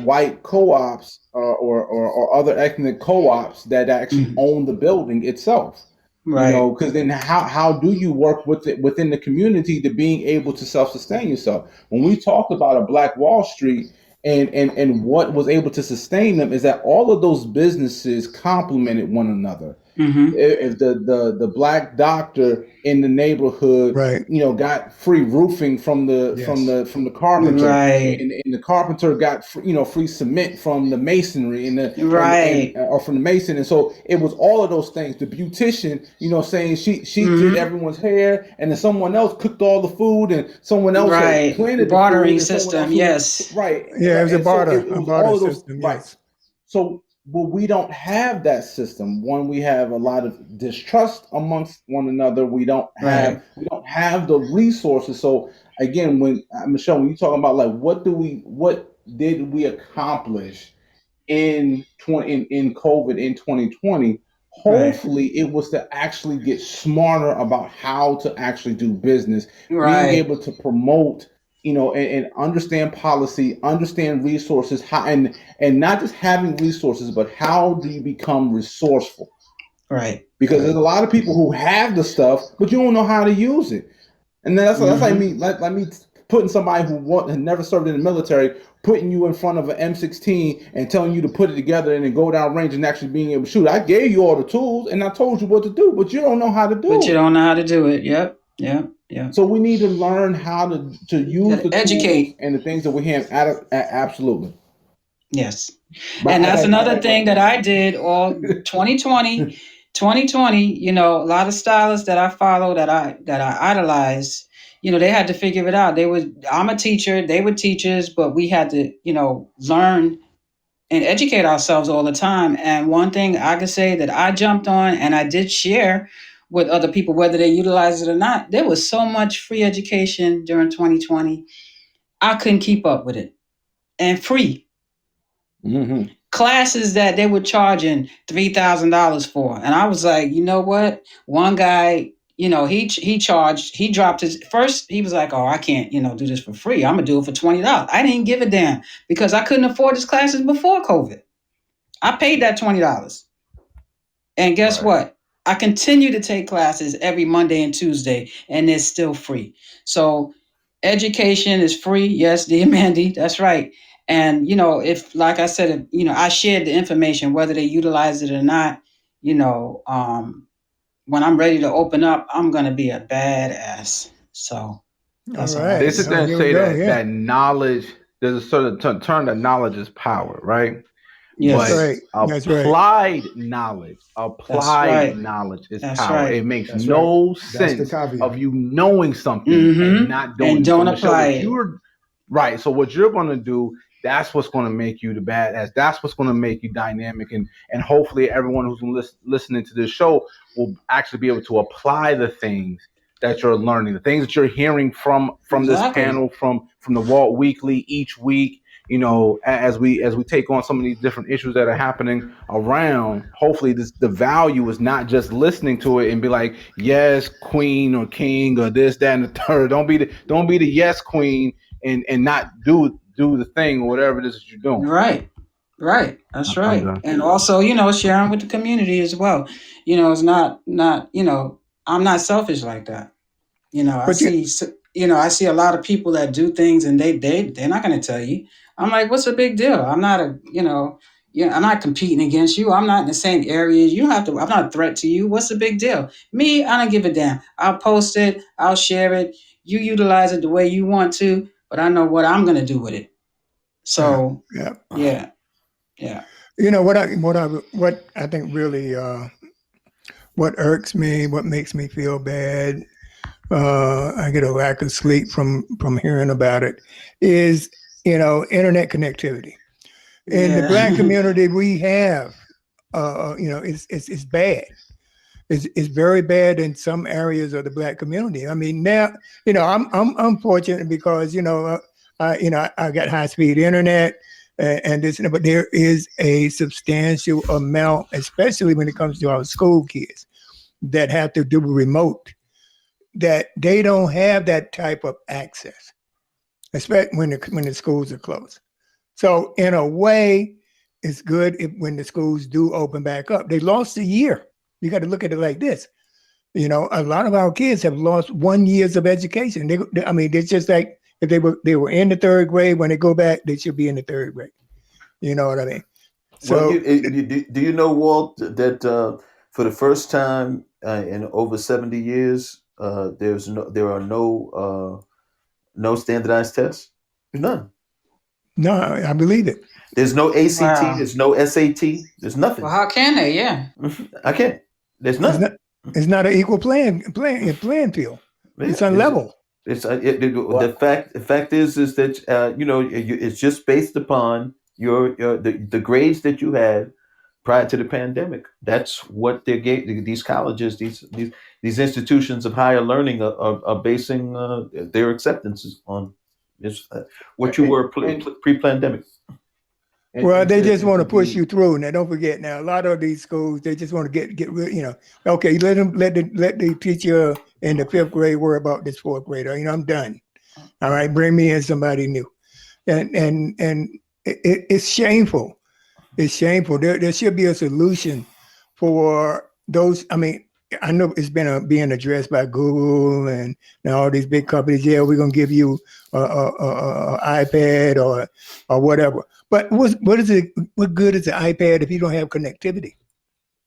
[SPEAKER 4] white co-ops or other ethnic co-ops that actually
[SPEAKER 1] Mhm.
[SPEAKER 4] own the building itself?
[SPEAKER 1] Right.
[SPEAKER 4] Because then how do you work with it within the community to being able to self-sustain yourself? When we talk about a Black Wall Street and what was able to sustain them is that all of those businesses complemented one another.
[SPEAKER 1] Mm-hmm.
[SPEAKER 4] If the black doctor in the neighborhood
[SPEAKER 2] Right.
[SPEAKER 4] got free roofing from the from
[SPEAKER 3] Yes.
[SPEAKER 4] the from the carpenter,
[SPEAKER 1] Right.
[SPEAKER 4] and the carpenter got free cement from the masonry and
[SPEAKER 1] Right.
[SPEAKER 4] or from the mason, and so it was all of those things. The beautician saying she did
[SPEAKER 1] Mm-hmm.
[SPEAKER 4] everyone's hair, and then someone else cooked all the food, and someone else had
[SPEAKER 1] Right.
[SPEAKER 4] planted the food,
[SPEAKER 1] Bartering
[SPEAKER 4] and someone
[SPEAKER 1] system.
[SPEAKER 4] else who
[SPEAKER 1] Yes.
[SPEAKER 2] Yeah. It was
[SPEAKER 4] and so it
[SPEAKER 2] a
[SPEAKER 4] was
[SPEAKER 2] barter
[SPEAKER 4] all of those,
[SPEAKER 2] system.
[SPEAKER 4] right.
[SPEAKER 2] Yes.
[SPEAKER 4] So, well, we don't have that system. One, we have a lot of distrust amongst one another.
[SPEAKER 1] Right.
[SPEAKER 4] We don't have the resources. So again, when Michelle, when you talking about like what did we accomplish in COVID in 2020?
[SPEAKER 1] Right.
[SPEAKER 4] Hopefully, it was to actually get smarter about how to actually do business, being
[SPEAKER 1] Right.
[SPEAKER 4] able to promote, and understand policy, understand resources, how and not just having resources, but how do you become resourceful?
[SPEAKER 1] Right.
[SPEAKER 4] Because
[SPEAKER 1] Right.
[SPEAKER 4] there's a lot of people who have the stuff, but you don't know how to use it. And that's like
[SPEAKER 1] Mm-hmm.
[SPEAKER 4] me, like me putting somebody had never served in the military, putting you in front of an M16 and telling you to put it together and then go down range and actually being able to shoot. I gave you all the tools and I told you what to do, but you don't know how to
[SPEAKER 1] But you
[SPEAKER 4] do it.
[SPEAKER 1] don't know how to do it. Yep. Yep. Yep.
[SPEAKER 4] So we need to learn how to
[SPEAKER 1] You got
[SPEAKER 4] use the
[SPEAKER 1] to
[SPEAKER 4] tools
[SPEAKER 1] educate.
[SPEAKER 4] and the things that we have. Absolutely.
[SPEAKER 1] Yes.
[SPEAKER 4] But
[SPEAKER 1] And
[SPEAKER 4] I
[SPEAKER 1] that's
[SPEAKER 4] digress.
[SPEAKER 1] another thing that I did all 2020. 2020, a lot of stylists that I follow that I idolized, they had to figure it out. I'm a teacher, they were teachers, but we had to, learn and educate ourselves all the time. And one thing I could say that I jumped on and I did share with other people, whether they utilize it or not. There was so much free education during 2020. I couldn't keep up with it. And free
[SPEAKER 4] Mm-hmm.
[SPEAKER 1] classes that they were charging $3,000 for. And I was like, you know what? One guy, he dropped his first. He was like, oh, I can't, do this for free. I'm gonna do it for $20. I didn't give a damn because I couldn't afford his classes before COVID. I paid that $20. And guess
[SPEAKER 4] Right.
[SPEAKER 1] what? I continue to take classes every Monday and Tuesday, and it's still free. So education is free. Yes, dear Mandy, that's right. And if, like I said, I shared the information, whether they utilize it or not, when I'm ready to open up, I'm gonna be a badass. So
[SPEAKER 2] All
[SPEAKER 1] that's all I have
[SPEAKER 4] They
[SPEAKER 1] to
[SPEAKER 2] right.
[SPEAKER 4] sit
[SPEAKER 1] say.
[SPEAKER 4] there
[SPEAKER 2] Oh,
[SPEAKER 4] and
[SPEAKER 2] here we
[SPEAKER 4] say
[SPEAKER 2] go.
[SPEAKER 4] that
[SPEAKER 2] Yeah,
[SPEAKER 4] that knowledge, there's a sort of term that knowledge is power, right?
[SPEAKER 2] that's
[SPEAKER 1] Yes,
[SPEAKER 4] But
[SPEAKER 2] right. That's right.
[SPEAKER 1] that's
[SPEAKER 4] applied
[SPEAKER 1] right.
[SPEAKER 4] knowledge is
[SPEAKER 1] That's
[SPEAKER 4] power.
[SPEAKER 1] right.
[SPEAKER 4] It makes
[SPEAKER 3] That's right.
[SPEAKER 4] no
[SPEAKER 3] That's the
[SPEAKER 4] sense of
[SPEAKER 3] caveat.
[SPEAKER 4] you knowing something and
[SPEAKER 1] Mm-hmm.
[SPEAKER 4] not doing
[SPEAKER 1] And
[SPEAKER 4] it. So
[SPEAKER 1] don't
[SPEAKER 4] Michelle,
[SPEAKER 1] apply
[SPEAKER 4] what
[SPEAKER 1] it.
[SPEAKER 4] you're right. So what you're going to do, that's what's going to make you the badass. That's what's going to make you dynamic, and hopefully everyone who's listening to this show will actually be able to apply the things that you're learning, the things that you're hearing from this
[SPEAKER 1] Exactly.
[SPEAKER 4] panel, from the Walt Weekly each week. As we take on some of these different issues that are happening around, hopefully the value is not just listening to it and be like, yes, queen or king or this, that, and the third. Don't be the yes queen and not do the thing or whatever it is that you're doing.
[SPEAKER 1] Right. Right. That's
[SPEAKER 4] I'm
[SPEAKER 1] right.
[SPEAKER 4] done.
[SPEAKER 1] And also, sharing with the community as well. It's not, I'm not selfish like that. I
[SPEAKER 2] But you,
[SPEAKER 1] see, I see a lot of people that do things and they're not going to tell you. I'm like, what's the big deal? I'm not I'm not competing against you. I'm not in the same area. You don't have to, I'm not a threat to you. What's the big deal? Me, I don't give a damn. I'll post it. I'll share it. You utilize it the way you want to, but I know what I'm going to do with it.
[SPEAKER 2] yeah,
[SPEAKER 1] So
[SPEAKER 2] yeah.
[SPEAKER 1] yeah, yeah.
[SPEAKER 2] What I think really what irks me, what makes me feel bad, I get a lack of sleep from hearing about it, is internet connectivity. In the Black
[SPEAKER 1] Yeah.
[SPEAKER 2] community, we have it's bad. It's very bad in some areas of the Black community. I mean, now I'm fortunate because I got high speed internet and this, but there is a substantial amount, especially when it comes to our school kids that have to do remote, that they don't have that type of access, especially when the schools are closed. So in a way, it's good when the schools do open back up. They lost a year. You got to look at it like this. A lot of our kids have lost 1 years of education. I mean, it's just like if they were in the third grade, when they go back, they should be in the third grade. You know what I mean?
[SPEAKER 5] Well,
[SPEAKER 2] So
[SPEAKER 5] do you know, Walt, that for the first time in over 70 years, there are no standardized tests. There's none.
[SPEAKER 2] no, I believe it.
[SPEAKER 5] There's no ACT.
[SPEAKER 1] Wow.
[SPEAKER 5] There's no SAT. There's
[SPEAKER 1] Well,
[SPEAKER 5] nothing.
[SPEAKER 1] how can they? Yeah.
[SPEAKER 5] I can't. There's
[SPEAKER 2] It's
[SPEAKER 5] none.
[SPEAKER 2] not. It's not an equal playing field.
[SPEAKER 5] Yeah,
[SPEAKER 2] It's unlevel.
[SPEAKER 5] the fact is that it's just based upon the grades that you had prior to the pandemic. That's what they gave these colleges, these institutions of higher learning are basing their acceptances on. Is what you
[SPEAKER 4] And
[SPEAKER 5] were
[SPEAKER 4] and
[SPEAKER 5] pre-pandemic.
[SPEAKER 2] Well,
[SPEAKER 4] and
[SPEAKER 2] they just
[SPEAKER 4] and
[SPEAKER 2] want
[SPEAKER 4] to
[SPEAKER 2] to push
[SPEAKER 4] be
[SPEAKER 2] you through. Now, don't forget. Now, a lot of these schools, they just want to get rid. Okay, let the teacher in the fifth grade worry about this fourth grader. I'm done. All right, bring me in somebody new. And it's shameful. It's shameful. There should be a solution for those. I mean, I know it's been being addressed by Google and now all these big companies. Yeah, we're gonna give you a iPad or whatever. But what is it? What good is the iPad if you don't have connectivity?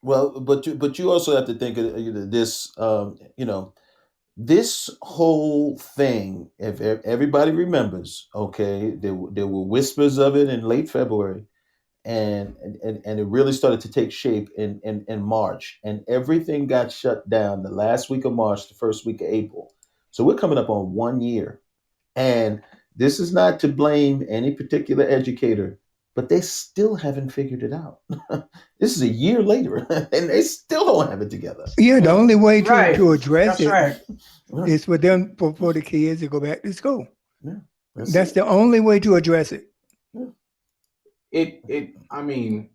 [SPEAKER 5] Well, but you also have to think of this. This whole thing. If everybody remembers, okay, there were whispers of it in late February, and it really started to take shape in March, and everything got shut down the last week of March, the first week of April. So we're coming up on 1 year, and this is not to blame any particular educator, but they still haven't figured it out. This is a year later, and they still don't have it together.
[SPEAKER 2] Yeah, the only way
[SPEAKER 1] Right.
[SPEAKER 2] to address
[SPEAKER 1] That's
[SPEAKER 2] it
[SPEAKER 1] right.
[SPEAKER 5] Right.
[SPEAKER 2] is for them for the kids to go back to school.
[SPEAKER 5] Yeah, that's
[SPEAKER 2] That's
[SPEAKER 5] it.
[SPEAKER 2] the only way to address it.
[SPEAKER 5] Yeah.
[SPEAKER 4] I mean,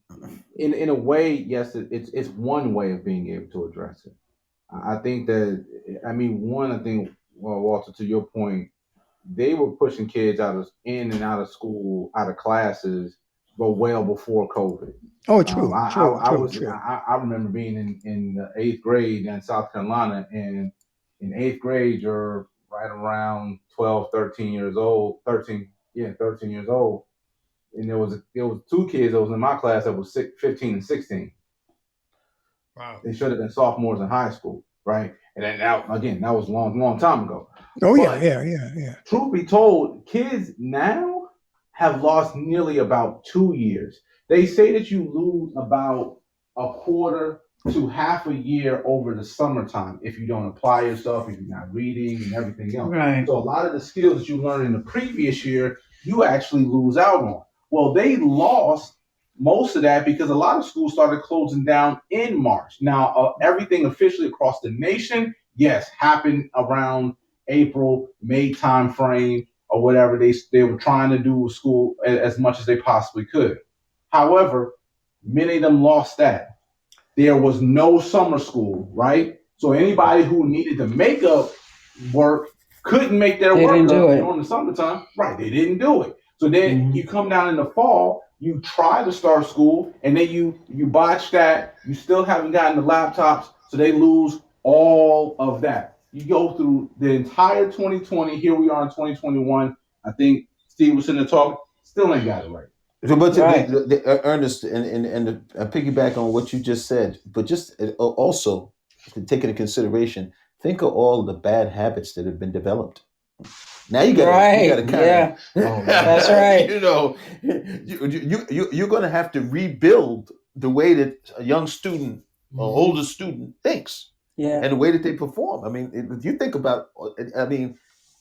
[SPEAKER 4] in a way, yes, it's one way of being able to address it. I think that, I mean, one, I think, well, Walter, to your point, they were pushing kids out of in and out of school, out of classes, but well before COVID.
[SPEAKER 2] Oh,
[SPEAKER 4] Um,
[SPEAKER 2] true,
[SPEAKER 4] I, I,
[SPEAKER 2] true,
[SPEAKER 4] I
[SPEAKER 2] true,
[SPEAKER 4] was
[SPEAKER 2] true.
[SPEAKER 4] I remember being in the eighth grade in South Carolina, and in eighth grade you're right around 12, 13 years old, 13 years old, and there was two kids that was in my class that was 15 and 16.
[SPEAKER 2] Wow.
[SPEAKER 4] They should have been sophomores in high school, right? And then that again, that was a long time ago.
[SPEAKER 2] Oh yeah,
[SPEAKER 4] But
[SPEAKER 2] yeah, yeah, yeah.
[SPEAKER 4] truth be told, kids now have lost nearly about 2 years. They say that you lose about a quarter to half a year over the summertime if you don't apply yourself, if you're not reading and everything else.
[SPEAKER 1] Right.
[SPEAKER 4] So a lot of the skills that you learned in the previous year, you actually lose out on. Well, they lost most of that because a lot of schools started closing down in March. Now, everything officially across the nation, yes, happened around April, May time frame or whatever they were trying to do with school as much as they possibly could. However, many of them lost that. There was no summer school, right? So anybody who needed to make up work couldn't make their
[SPEAKER 1] They
[SPEAKER 4] work
[SPEAKER 1] didn't do
[SPEAKER 4] up
[SPEAKER 1] it.
[SPEAKER 4] during the summertime. Right, they didn't do it. So then
[SPEAKER 1] Mhm.
[SPEAKER 4] you come down in the fall, you try to start school, and then you botch that. You still haven't gotten the laptops, so they lose all of that. You go through the entire 2020. Here we are in 2021. I think Steve was in the talk. Still ain't got it right.
[SPEAKER 5] So, but
[SPEAKER 1] Right.
[SPEAKER 5] Ernest, and piggyback on what you just said, but just also to take into consideration, think of all the bad habits that have been developed. Now you
[SPEAKER 1] Right.
[SPEAKER 5] gotta kind of,
[SPEAKER 1] Yeah.
[SPEAKER 4] Oh yeah.
[SPEAKER 1] That's right.
[SPEAKER 5] you know, you're gonna have to rebuild the way that a young student or
[SPEAKER 1] Mhm.
[SPEAKER 5] older student thinks
[SPEAKER 1] Yeah.
[SPEAKER 5] and the way that they perform. I mean, if you think about, I mean,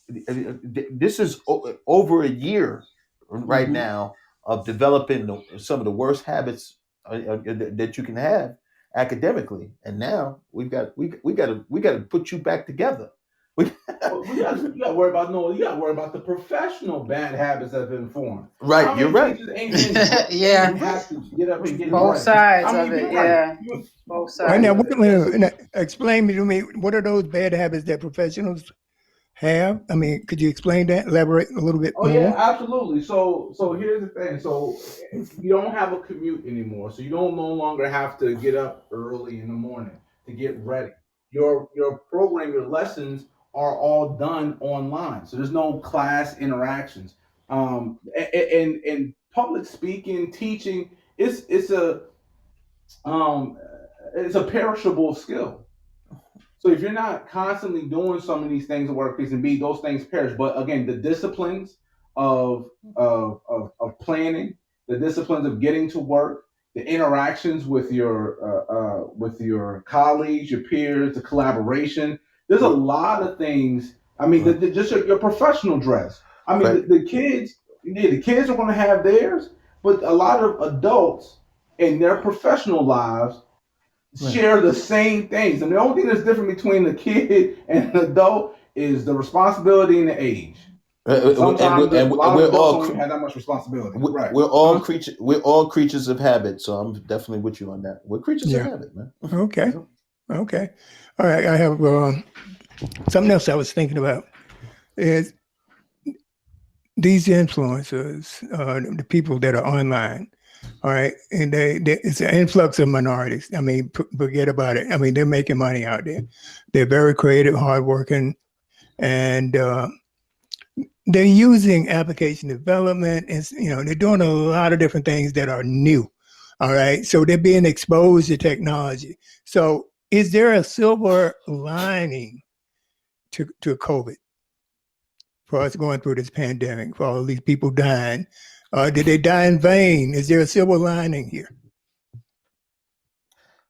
[SPEAKER 5] this is over a year right
[SPEAKER 1] Mhm.
[SPEAKER 5] now of developing some of the worst habits that you can have academically, and now we got to put you back together. We,
[SPEAKER 4] Well, you got to worry about no. You got to worry about the professional bad habits that have been formed.
[SPEAKER 5] right,
[SPEAKER 4] How
[SPEAKER 5] you're
[SPEAKER 4] many
[SPEAKER 5] right.
[SPEAKER 4] teachers ain't been
[SPEAKER 1] Yeah.
[SPEAKER 4] you have to get up and get it
[SPEAKER 1] Both
[SPEAKER 4] right?
[SPEAKER 1] sides
[SPEAKER 4] How
[SPEAKER 1] of
[SPEAKER 4] many
[SPEAKER 1] it.
[SPEAKER 4] people? Right.
[SPEAKER 1] Yeah. Both
[SPEAKER 2] Right
[SPEAKER 1] sides
[SPEAKER 2] now,
[SPEAKER 1] of it. Yes.
[SPEAKER 2] explain to me what are those bad habits that professionals have? I mean, could you explain that? Elaborate a little bit
[SPEAKER 4] Oh yeah,
[SPEAKER 2] more.
[SPEAKER 4] absolutely. So here's the thing. So you don't have a commute anymore. So you don't no longer have to get up early in the morning to get ready. Your program, your lessons are all done online. So there's no class interactions. And public speaking, teaching, it's um it's a perishable skill. So if you're not constantly doing some of these things at workplace and B, those things perish. But again, the disciplines of planning, the disciplines of getting to work, the interactions with your colleagues, your peers, the collaboration. There's a lot of things. I mean, just your professional dress. I mean,
[SPEAKER 5] Right.
[SPEAKER 4] the kids, yeah, the kids are going to have theirs, but a lot of adults in their professional lives
[SPEAKER 5] Right.
[SPEAKER 4] share the same things. And the only thing that's different between the kid and an adult is the responsibility and the age. And sometimes a lot of
[SPEAKER 5] we're
[SPEAKER 4] adults
[SPEAKER 5] all
[SPEAKER 4] don't even have that much responsibility. Right.
[SPEAKER 5] we're all
[SPEAKER 4] Huh?
[SPEAKER 5] creatures. We're all creatures of habit. So I'm definitely with you on that. We're creatures of
[SPEAKER 2] Yeah.
[SPEAKER 5] habit, man.
[SPEAKER 2] Okay. Okay. All right. I have something else I was thinking about is these influencers, the people that are online. All right, and it's an influx of minorities. I mean, forget about it. I mean, they're making money out there. They're very creative, hardworking, and they're using application development, and they're doing a lot of different things that are new. All right, so they're being exposed to technology. So, is there a silver lining to COVID for us going through this pandemic? For all these people dying, did they die in vain? Is there a silver lining here?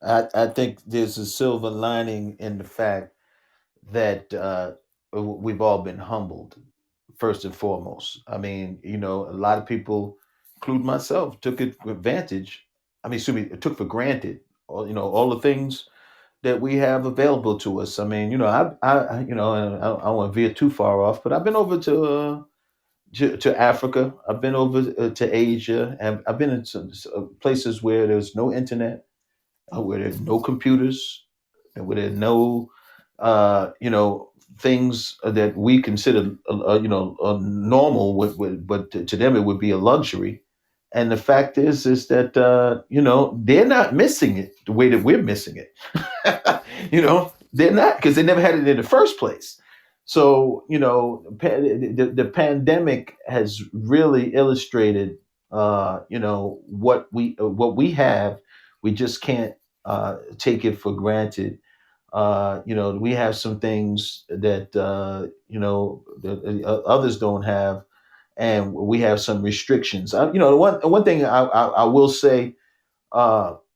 [SPEAKER 5] I think there's a silver lining in the fact that we've all been humbled first and foremost. I mean, a lot of people include myself, took advantage. I mean, excuse me, took for granted all the things that we have available to us. I mean, and I don't want to veer too far off, but I've been over to Africa. I've been over to Asia, and I've been in some places where there's no internet, where there's no computers, and where there's no, things that we consider, normal, but to them it would be a luxury. And the fact is that they're not missing it the way that we're missing it. They're not, because they never had it in the first place. So the pandemic has really illustrated, what we have. We just can't take it for granted. We have some things that others don't have, and we have some restrictions. The one thing I will say,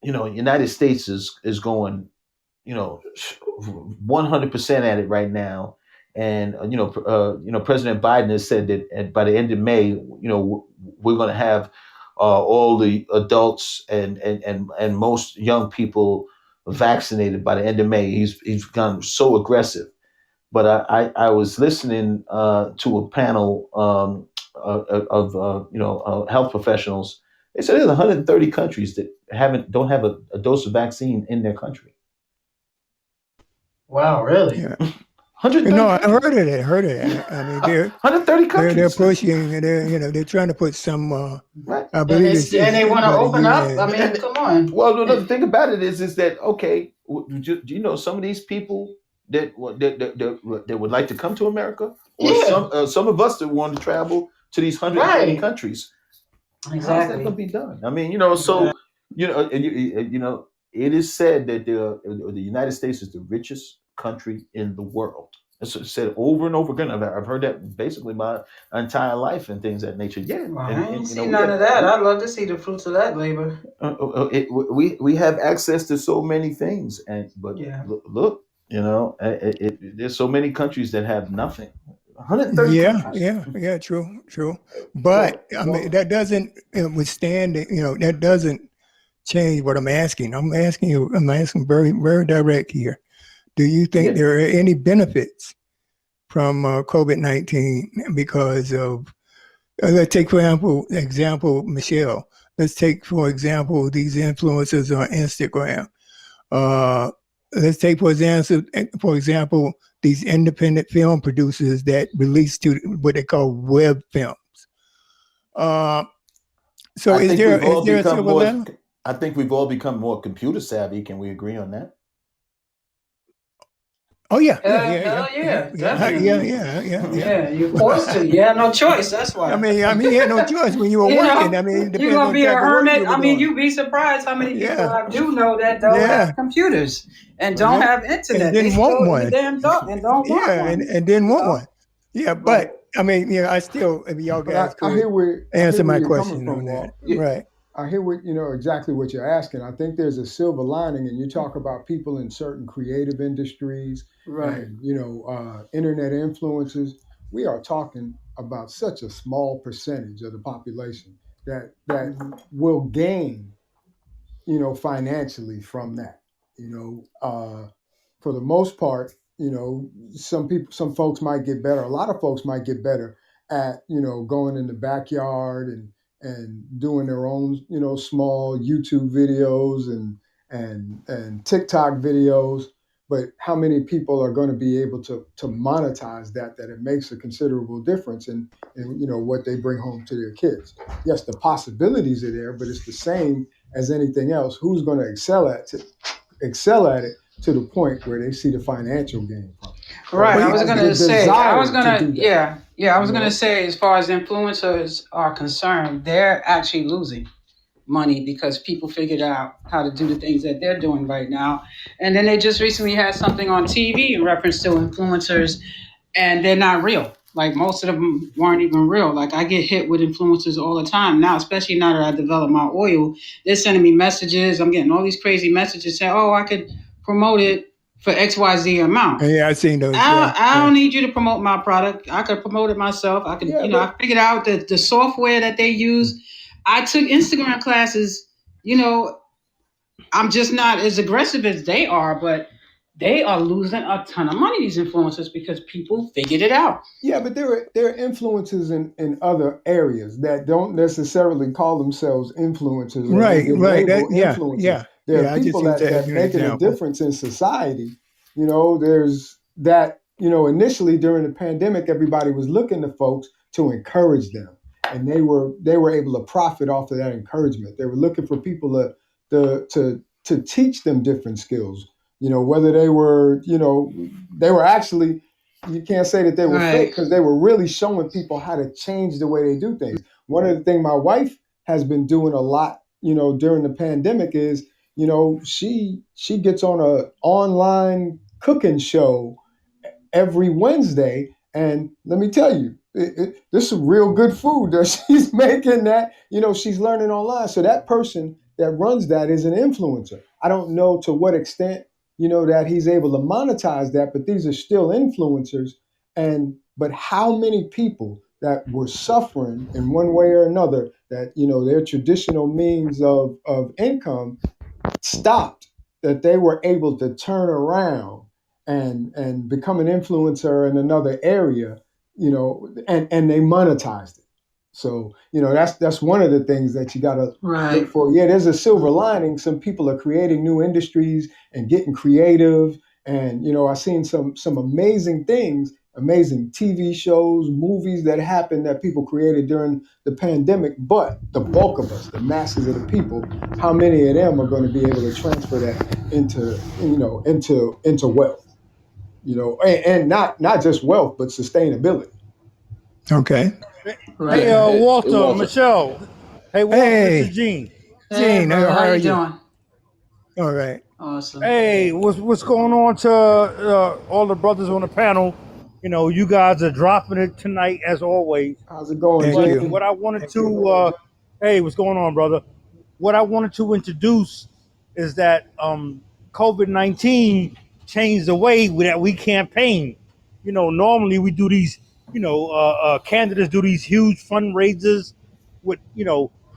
[SPEAKER 5] United States is going, 100% at it right now. And President Biden has said that by the end of May, we're going to have all the adults and most young people vaccinated by the end of May. He's gone so aggressive. But I was listening to a panel of health professionals. They said there's 130 countries that don't have a dose of vaccine in their country.
[SPEAKER 1] Wow, really?
[SPEAKER 2] Yeah.
[SPEAKER 5] 130
[SPEAKER 2] No, I
[SPEAKER 5] countries.
[SPEAKER 2] heard of that. I mean,
[SPEAKER 5] 130 countries.
[SPEAKER 2] they're pushing, they're trying to put some.
[SPEAKER 5] Right.
[SPEAKER 2] I believe it's
[SPEAKER 1] And they want to
[SPEAKER 2] by the
[SPEAKER 1] open up.
[SPEAKER 2] UN.
[SPEAKER 1] I mean, come on.
[SPEAKER 5] Well, another thing about it is that, okay? Do you know some of these people that would like to come to America, or
[SPEAKER 1] Yeah.
[SPEAKER 5] some of us that want to travel to these 130
[SPEAKER 1] Right.
[SPEAKER 5] countries? How's that
[SPEAKER 1] Exactly.
[SPEAKER 5] going to be done? I mean, so it is said that the United States is the richest country in the world. It's said over and over again. I've heard that basically my entire life and things of that nature. Yeah,
[SPEAKER 1] Well,
[SPEAKER 5] and,
[SPEAKER 1] I ain't
[SPEAKER 5] and,
[SPEAKER 1] see none of that. I'd love to see the fruits of that labor.
[SPEAKER 5] we have access to so many things, but
[SPEAKER 1] Yeah.
[SPEAKER 5] look, there's so many countries that have nothing. 130
[SPEAKER 2] Yeah,
[SPEAKER 5] countries.
[SPEAKER 2] true. But I mean, that doesn't withstand. That doesn't change what I'm asking. I'm asking very, very direct here. Do you think
[SPEAKER 5] Yeah.
[SPEAKER 2] there are any benefits from COVID-19 because of, let's take for example, Michelle. Let's take for example these influencers on Instagram. Let's take for example these independent film producers that release to what they call web films. So
[SPEAKER 5] I think we've all
[SPEAKER 2] is there a
[SPEAKER 5] become
[SPEAKER 2] silver
[SPEAKER 5] more.
[SPEAKER 2] lining?
[SPEAKER 5] I think we've all become more computer savvy. Can we agree on that?
[SPEAKER 2] Oh yeah,
[SPEAKER 1] Hell yeah, definitely.
[SPEAKER 2] yeah.
[SPEAKER 1] You're forced to. You have no choice. That's why.
[SPEAKER 2] I mean, you had no choice when you were
[SPEAKER 1] You know,
[SPEAKER 2] working. I mean, it
[SPEAKER 1] you're
[SPEAKER 2] depends
[SPEAKER 1] gonna
[SPEAKER 2] on
[SPEAKER 1] be
[SPEAKER 2] the
[SPEAKER 1] a
[SPEAKER 2] type of work
[SPEAKER 1] hermit.
[SPEAKER 2] you were
[SPEAKER 1] I mean,
[SPEAKER 2] doing.
[SPEAKER 1] you'd be surprised how many people
[SPEAKER 2] Yeah,
[SPEAKER 1] I do know that don't
[SPEAKER 2] yeah.
[SPEAKER 1] have computers and don't
[SPEAKER 2] Yeah.
[SPEAKER 1] have
[SPEAKER 2] And
[SPEAKER 1] internet. They
[SPEAKER 2] didn't want
[SPEAKER 1] still in the
[SPEAKER 2] one.
[SPEAKER 1] damn dark and don't want
[SPEAKER 2] Yeah,
[SPEAKER 1] one.
[SPEAKER 2] and didn't want
[SPEAKER 1] know?
[SPEAKER 2] one. Yeah,
[SPEAKER 1] Right.
[SPEAKER 2] but I mean, I still, if y'all
[SPEAKER 3] But
[SPEAKER 2] guys
[SPEAKER 3] I
[SPEAKER 2] could
[SPEAKER 3] hear where
[SPEAKER 2] answer my
[SPEAKER 3] you're coming
[SPEAKER 2] question
[SPEAKER 3] from,
[SPEAKER 2] on that,
[SPEAKER 3] Walt.
[SPEAKER 2] right?
[SPEAKER 3] I hear what exactly what you're asking. I think there's a silver lining, and you talk about people in certain creative industries
[SPEAKER 1] Right.
[SPEAKER 3] and internet influencers. We are talking about such a small percentage of the population that will gain, financially from that. For the most part, some folks might get better. A lot of folks might get better at going in the backyard and doing their own small YouTube videos and TikTok videos. But how many people are going to be able to monetize that it makes a considerable difference in what they bring home to their kids? Yes, the possibilities are there, but it's the same as anything else. Who's going to excel at it to the point where they see the financial gain from it?
[SPEAKER 1] Right. I
[SPEAKER 3] Or
[SPEAKER 1] was
[SPEAKER 3] has
[SPEAKER 1] gonna
[SPEAKER 3] the
[SPEAKER 1] say. I was
[SPEAKER 3] desire to
[SPEAKER 1] gonna.
[SPEAKER 3] do that.
[SPEAKER 1] Yeah. I was
[SPEAKER 3] You
[SPEAKER 1] gonna
[SPEAKER 3] know?
[SPEAKER 1] say, as far as influencers are concerned, they're actually losing money because people figured out how to do the things that they're doing right now. And then they just recently had something on TV in reference to influencers, and they're not real. Like most of them weren't even real. Like I get hit with influencers all the time now, especially now that I developed my oil. They're sending me messages. I'm getting all these crazy messages saying, "Oh, I could promote it for XYZ amount."
[SPEAKER 2] Yeah, I've seen those.
[SPEAKER 1] I don't need you to promote my product. I could promote it myself. I could,
[SPEAKER 3] Yeah,
[SPEAKER 1] I figured out that the software that they use, I took Instagram classes. You know, I'm just not as aggressive as they are, but they are losing a ton of money, these influencers, because people figured it out.
[SPEAKER 3] Yeah, but there are influences in other areas that don't necessarily call themselves influencers or they
[SPEAKER 2] Right,
[SPEAKER 3] get
[SPEAKER 2] right. That
[SPEAKER 3] labeled
[SPEAKER 2] yeah,
[SPEAKER 3] influencers.
[SPEAKER 2] yeah,
[SPEAKER 3] There are
[SPEAKER 2] yeah. I just
[SPEAKER 3] people
[SPEAKER 2] use
[SPEAKER 3] that
[SPEAKER 2] that as
[SPEAKER 3] that
[SPEAKER 2] an
[SPEAKER 3] making a
[SPEAKER 2] example.
[SPEAKER 3] difference in society. You know, there's that, you know, initially during the pandemic, everybody was looking to folks to encourage them. And they were able to profit off of that encouragement. They were looking for people to teach them different skills. You know, whether they were, you know, they were actually, you can't say that they were fake
[SPEAKER 1] Right.
[SPEAKER 3] because they were really showing people how to change the way they do things. One of the things my wife has been doing a lot, you know, during the pandemic is, you know, she gets on a online cooking show every Wednesday. And let me tell you, this is real good food that she's making that, you know, she's learning online. So that person that runs that is an influencer. I don't know to what extent, you know, that he's able to monetize that, but these are still influencers. And, but how many people that were suffering in one way or another that, you know, their traditional means of income stopped, that they were able to turn around and become an influencer in another area, you know, and they monetized it. So, you know, that's one of the things that you got to look
[SPEAKER 1] Right.
[SPEAKER 3] for. Yeah, there's a silver lining. Some people are creating new industries and getting creative. And, you know, I've seen some amazing things, amazing TV shows, movies that happened that people created during the pandemic. But the bulk of us, the masses of the people, how many of them are going to be able to transfer that into, you know, into wealth, you know, and not just wealth but sustainability.
[SPEAKER 2] Okay.
[SPEAKER 6] Hey,
[SPEAKER 1] Right.
[SPEAKER 4] Hey,
[SPEAKER 6] Walter,
[SPEAKER 4] Walter.
[SPEAKER 6] Michelle. Hey, Walter, this is
[SPEAKER 2] Hey,
[SPEAKER 6] Gene.
[SPEAKER 1] Hey,
[SPEAKER 2] Gene,
[SPEAKER 1] brother,
[SPEAKER 2] how
[SPEAKER 1] how
[SPEAKER 2] are
[SPEAKER 1] you
[SPEAKER 2] you?
[SPEAKER 1] doing?
[SPEAKER 2] All right.
[SPEAKER 1] Awesome.
[SPEAKER 6] Hey, what's going on to all the brothers on the panel? You know, you guys are dropping it tonight as always.
[SPEAKER 3] How's it going,
[SPEAKER 2] Thank
[SPEAKER 6] But
[SPEAKER 2] you.
[SPEAKER 6] what
[SPEAKER 3] Gene?
[SPEAKER 6] I wanted to, hey, what's going on, brother? What I wanted to introduce is that COVID-19 changed the way that we campaign. You know, normally we do these, candidates do these huge fundraisers with,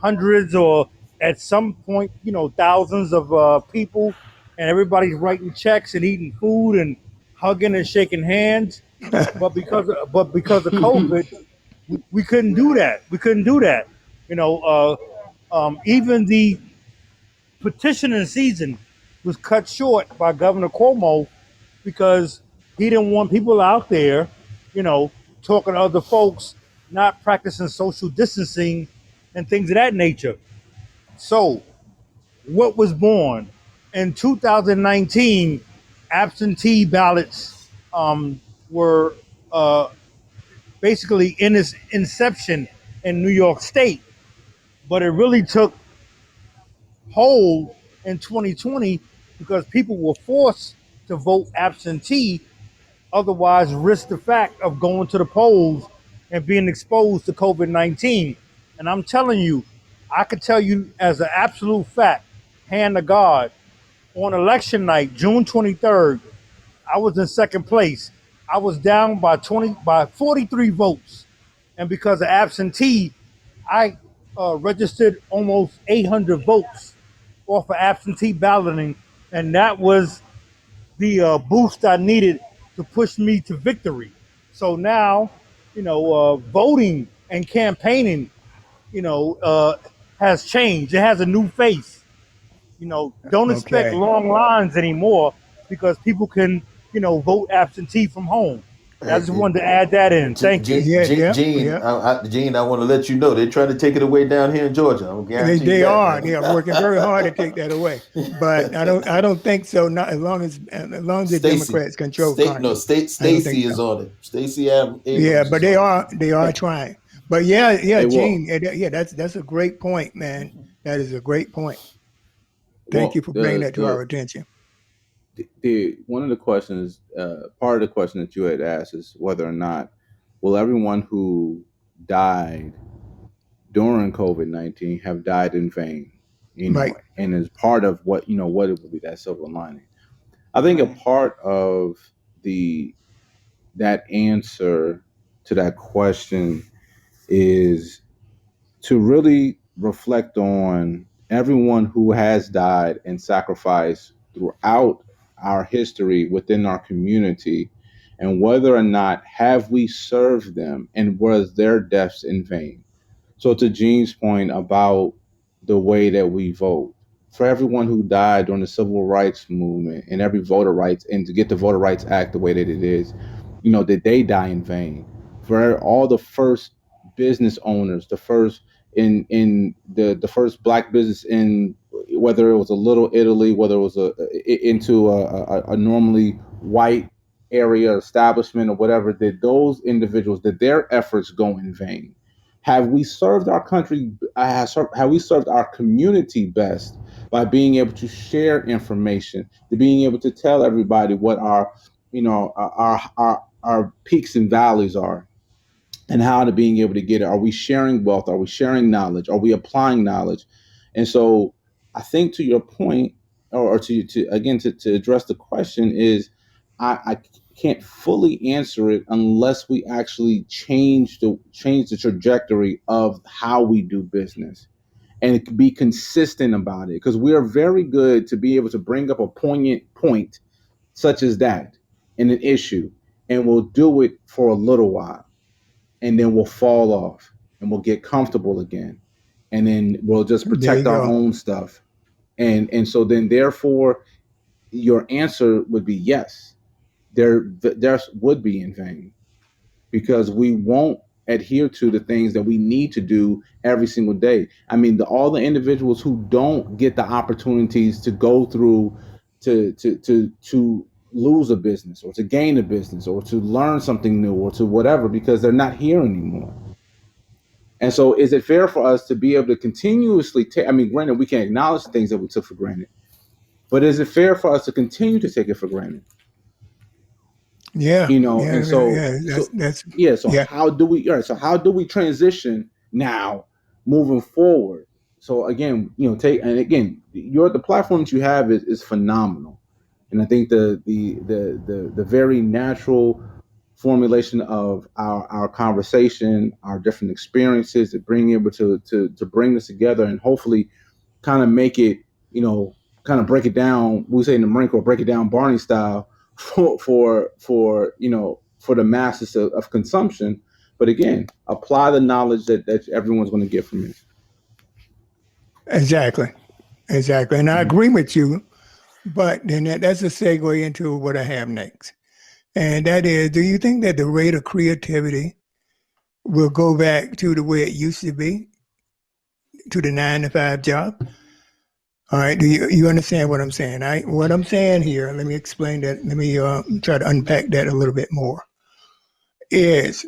[SPEAKER 6] hundreds or at some point, thousands of people, and everybody's writing checks and eating food and hugging and shaking hands. But because of COVID, we couldn't do that. We couldn't do that. You know, even the petitioning season was cut short by Governor Cuomo because he didn't want people out there, you know, talking to other folks, not practicing social distancing and things of that nature. So, what was born in 2019? Absentee ballots were basically in its inception in New York State, but it really took hold in 2020 because people were forced to vote absentee, otherwise risk the fact of going to the polls and being exposed to COVID-19. And I'm telling you, I could tell you as an absolute fact, hand to God, on election night, June 23rd, I was in second place. I was down by 43 votes. And because of absentee, I registered almost 800 votes off of absentee balloting, and that was the boost I needed to push me to victory. So now, voting and campaigning, you know, uh, has changed. It has a new face. Don't expect
[SPEAKER 2] Okay.
[SPEAKER 6] long lines anymore because people can, vote absentee from home. And I just
[SPEAKER 5] Hey,
[SPEAKER 6] wanted to add that in. Thank you.
[SPEAKER 2] Yeah, yeah,
[SPEAKER 5] Gene,
[SPEAKER 2] yeah.
[SPEAKER 5] Gene, I want to let you know they're trying to take it away down here in Georgia. I'll
[SPEAKER 2] They,
[SPEAKER 5] guarantee you
[SPEAKER 2] they
[SPEAKER 5] that
[SPEAKER 2] are.
[SPEAKER 5] now.
[SPEAKER 2] They are working very hard to take that away. But I don't think so. Not as long as the
[SPEAKER 5] Stacy,
[SPEAKER 2] Democrats control Congress. I don't think
[SPEAKER 5] Stacy
[SPEAKER 2] so.
[SPEAKER 5] is on it. Stacy
[SPEAKER 2] Yeah,
[SPEAKER 5] Abrams
[SPEAKER 2] but
[SPEAKER 5] is
[SPEAKER 2] they
[SPEAKER 5] on
[SPEAKER 2] are they are trying. But yeah, yeah,
[SPEAKER 4] Hey, Walt.
[SPEAKER 2] Gene, yeah, that's a great point, man. That is a great point. Thank you
[SPEAKER 4] Well,
[SPEAKER 2] for bringing that to our attention.
[SPEAKER 4] the one of the questions, part of the question that you had asked is whether or not will everyone who died during COVID-19 have died in vain,
[SPEAKER 2] Right.
[SPEAKER 4] and as part of what it would be that silver lining. I think a
[SPEAKER 1] Right.
[SPEAKER 4] part of the that answer to that question is to really reflect on everyone who has died and sacrificed throughout our history within our community, and whether or not have we served them and was their deaths in vain. So to Gene's point about the way that we vote, for everyone who died during the civil rights movement and every voter rights, and to get the Voter Rights Act the way that it is, did they die in vain? For all the first business owners, the first in the first black business in, whether it was a Little Italy, whether it was into a normally white area establishment or whatever, did those individuals, did their efforts go in vain? Have we served our country? Have we served our community best by being able to share information, to being able to tell everybody what our, our peaks and valleys are, and how to being able to get it? Are we sharing wealth? Are we sharing knowledge? Are we applying knowledge? And so, I think to your point, or to again to address the question is, I can't fully answer it unless we actually change the trajectory of how we do business and be consistent about it, because we are very good to be able to bring up a poignant point such as that in an issue, and we'll do it for a little while, and then we'll fall off and we'll get comfortable again, and then we'll just
[SPEAKER 2] There
[SPEAKER 4] protect
[SPEAKER 2] you
[SPEAKER 4] our
[SPEAKER 2] go.
[SPEAKER 4] own stuff. And so then therefore your answer would be yes, there would be in vain, because we won't adhere to the things that we need to do every single day. I mean, all the individuals who don't get the opportunities to go through, to lose a business or to gain a business or to learn something new or to whatever, because they're not here anymore. And so, is it fair for us to be able to continuously take? I mean, granted, we can acknowledge things that we took for granted, but is it fair for us to continue to take it for granted?
[SPEAKER 2] Yeah,
[SPEAKER 4] And
[SPEAKER 2] yeah,
[SPEAKER 4] so,
[SPEAKER 2] yeah. That's
[SPEAKER 4] yeah. So
[SPEAKER 2] yeah.
[SPEAKER 4] how do we? All right. So how do we transition now, moving forward? So again, take, and again, the platform that you have is phenomenal, and I think the very natural formulation of our conversation, our different experiences, to bring able to bring this together and hopefully kind of make it, kind of break it down. We say in the Marine Corps, break it down Barney style for the masses of consumption. But again, apply the knowledge that everyone's going to get from it.
[SPEAKER 2] Exactly, exactly. And I
[SPEAKER 4] Mhm.
[SPEAKER 2] agree with you. But then that's a segue into what I have next. And that is, do you think that the rate of creativity will go back to the way it used to be, to the 9 to 5 job? All right. Do you understand what I'm saying? What I'm saying here, let me explain that. Let me try to unpack that a little bit more. Is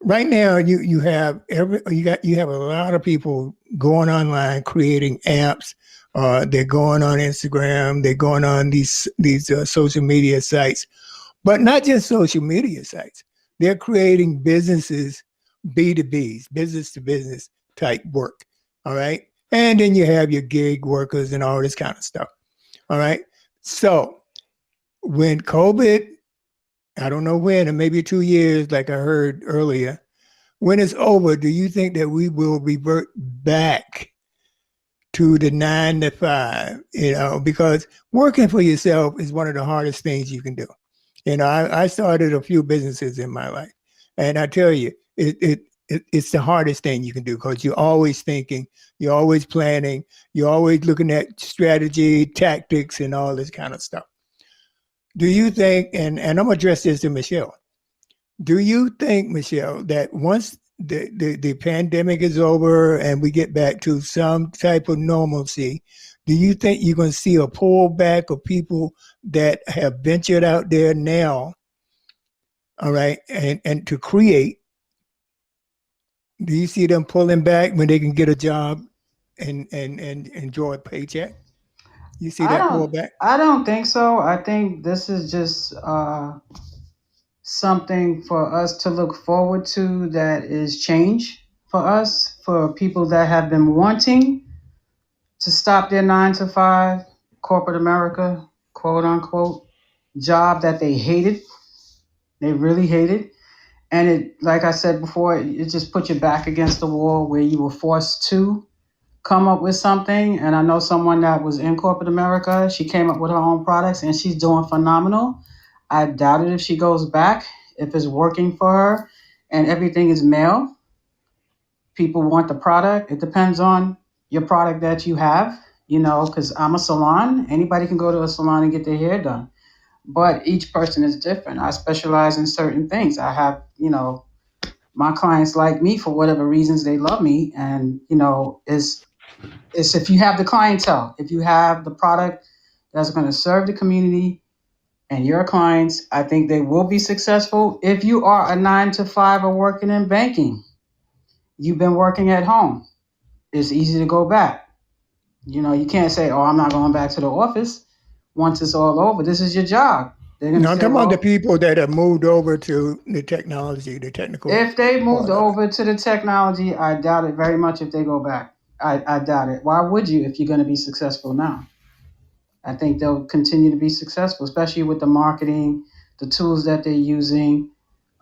[SPEAKER 2] right now you have a lot of people going online creating apps. They're going on Instagram. They're going on these social media sites, but not just social media sites. They're creating businesses, B2Bs, business to business type work. All right. And then you have your gig workers and all this kind of stuff. All right. So when COVID, I don't know when, or maybe 2 years, like I heard earlier, when it's over, do you think that we will revert back to the 9 to 5? Because working for yourself is one of the hardest things you can do. I started a few businesses in my life, and I tell you, it's the hardest thing you can do because you're always thinking, you're always planning, you're always looking at strategy, tactics, and all this kind of stuff. Do you think, and I'm going to address this to Michelle, do you think, Michelle, that once the pandemic is over and we get back to some type of normalcy, do you think you're going to see a pullback of people that have ventured out there now, all right, and to create? Do you see them pulling back when they can get a job and enjoy a paycheck? You see
[SPEAKER 1] I
[SPEAKER 2] that
[SPEAKER 1] don't.
[SPEAKER 2] pullback?
[SPEAKER 1] I don't think so. I think this is just something for us to look forward to. That is change for us, for people that have been wanting to stop their 9 to 5 corporate America, quote unquote, job that they hated. They really hated. And it, like I said before, it just put you back against the wall where you were forced to. come up with something. And I know someone that was in corporate America. She came up with her own products and she's doing phenomenal. I doubt it if she goes back, if it's working for her and everything is male. People want the product. It depends on your product that you have, because I'm a salon. Anybody can go to a salon and get their hair done. But each person is different. I specialize in certain things. I have, my clients like me for whatever reasons they love me. And, it's if you have the clientele, if you have the product that's going to serve the community and your clients, I think they will be successful. If you are a 9 to 5 or working in banking, you've been working at home, it's easy to go back. You can't say, oh, I'm not going back to the office once it's all over. This is your job. They're going to
[SPEAKER 2] Now I'm
[SPEAKER 1] say,
[SPEAKER 2] talking about the
[SPEAKER 1] well,
[SPEAKER 2] people that have moved over to the technology, the technical
[SPEAKER 1] if they moved
[SPEAKER 2] part of it.
[SPEAKER 1] over to the technology, I doubt it very much if they go back. I doubt it. Why would you if you're going to be successful now? I think they'll continue to be successful, especially with the marketing, the tools that they're using,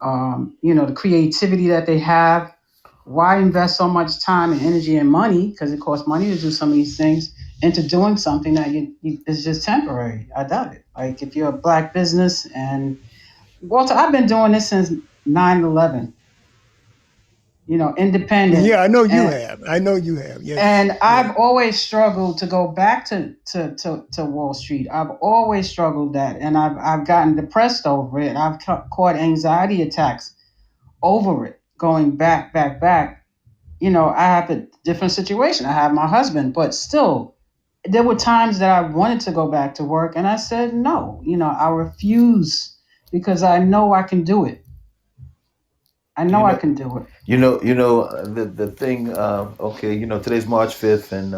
[SPEAKER 1] the creativity that they have. Why invest so much time and energy and money, because it costs money to do some of these things, into doing something that is just temporary? I doubt it. Like if you're a black business, and Walter, I've been doing this since 9/11. Independent.
[SPEAKER 2] Yeah, I know you
[SPEAKER 1] And
[SPEAKER 2] have. I know you have. Yes.
[SPEAKER 1] and
[SPEAKER 2] Yeah.
[SPEAKER 1] I've always struggled to go back to Wall Street. I've always struggled that, and I've gotten depressed over it. I've caught anxiety attacks over it, going back. I have a different situation. I have my husband, but still, there were times that I wanted to go back to work, and I said no. I refuse because I know I can do it. I
[SPEAKER 5] You
[SPEAKER 1] know I
[SPEAKER 5] know,
[SPEAKER 1] can do it.
[SPEAKER 5] the thing. Okay, today's March 5th, and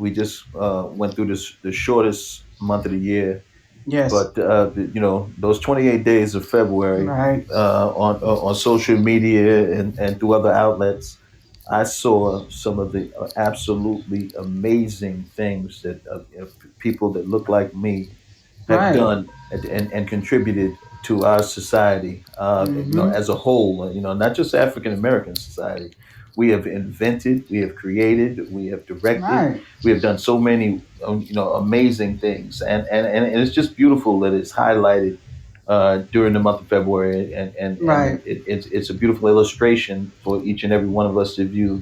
[SPEAKER 5] we just went through the shortest month of the year.
[SPEAKER 1] Yes.
[SPEAKER 5] But those 28 days of February,
[SPEAKER 1] Right.
[SPEAKER 5] on social media and through other outlets, I saw some of the absolutely amazing things that people that look like me have
[SPEAKER 1] Right.
[SPEAKER 5] done and contributed to our society,
[SPEAKER 1] Mm-hmm.
[SPEAKER 5] as a whole. Not just African American society. We have invented, we have created, we have directed,
[SPEAKER 1] Right.
[SPEAKER 5] we have done so many, amazing things, and it's just beautiful that it's highlighted during the month of February, and
[SPEAKER 1] Right.
[SPEAKER 5] it's a beautiful illustration for each and every one of us to view.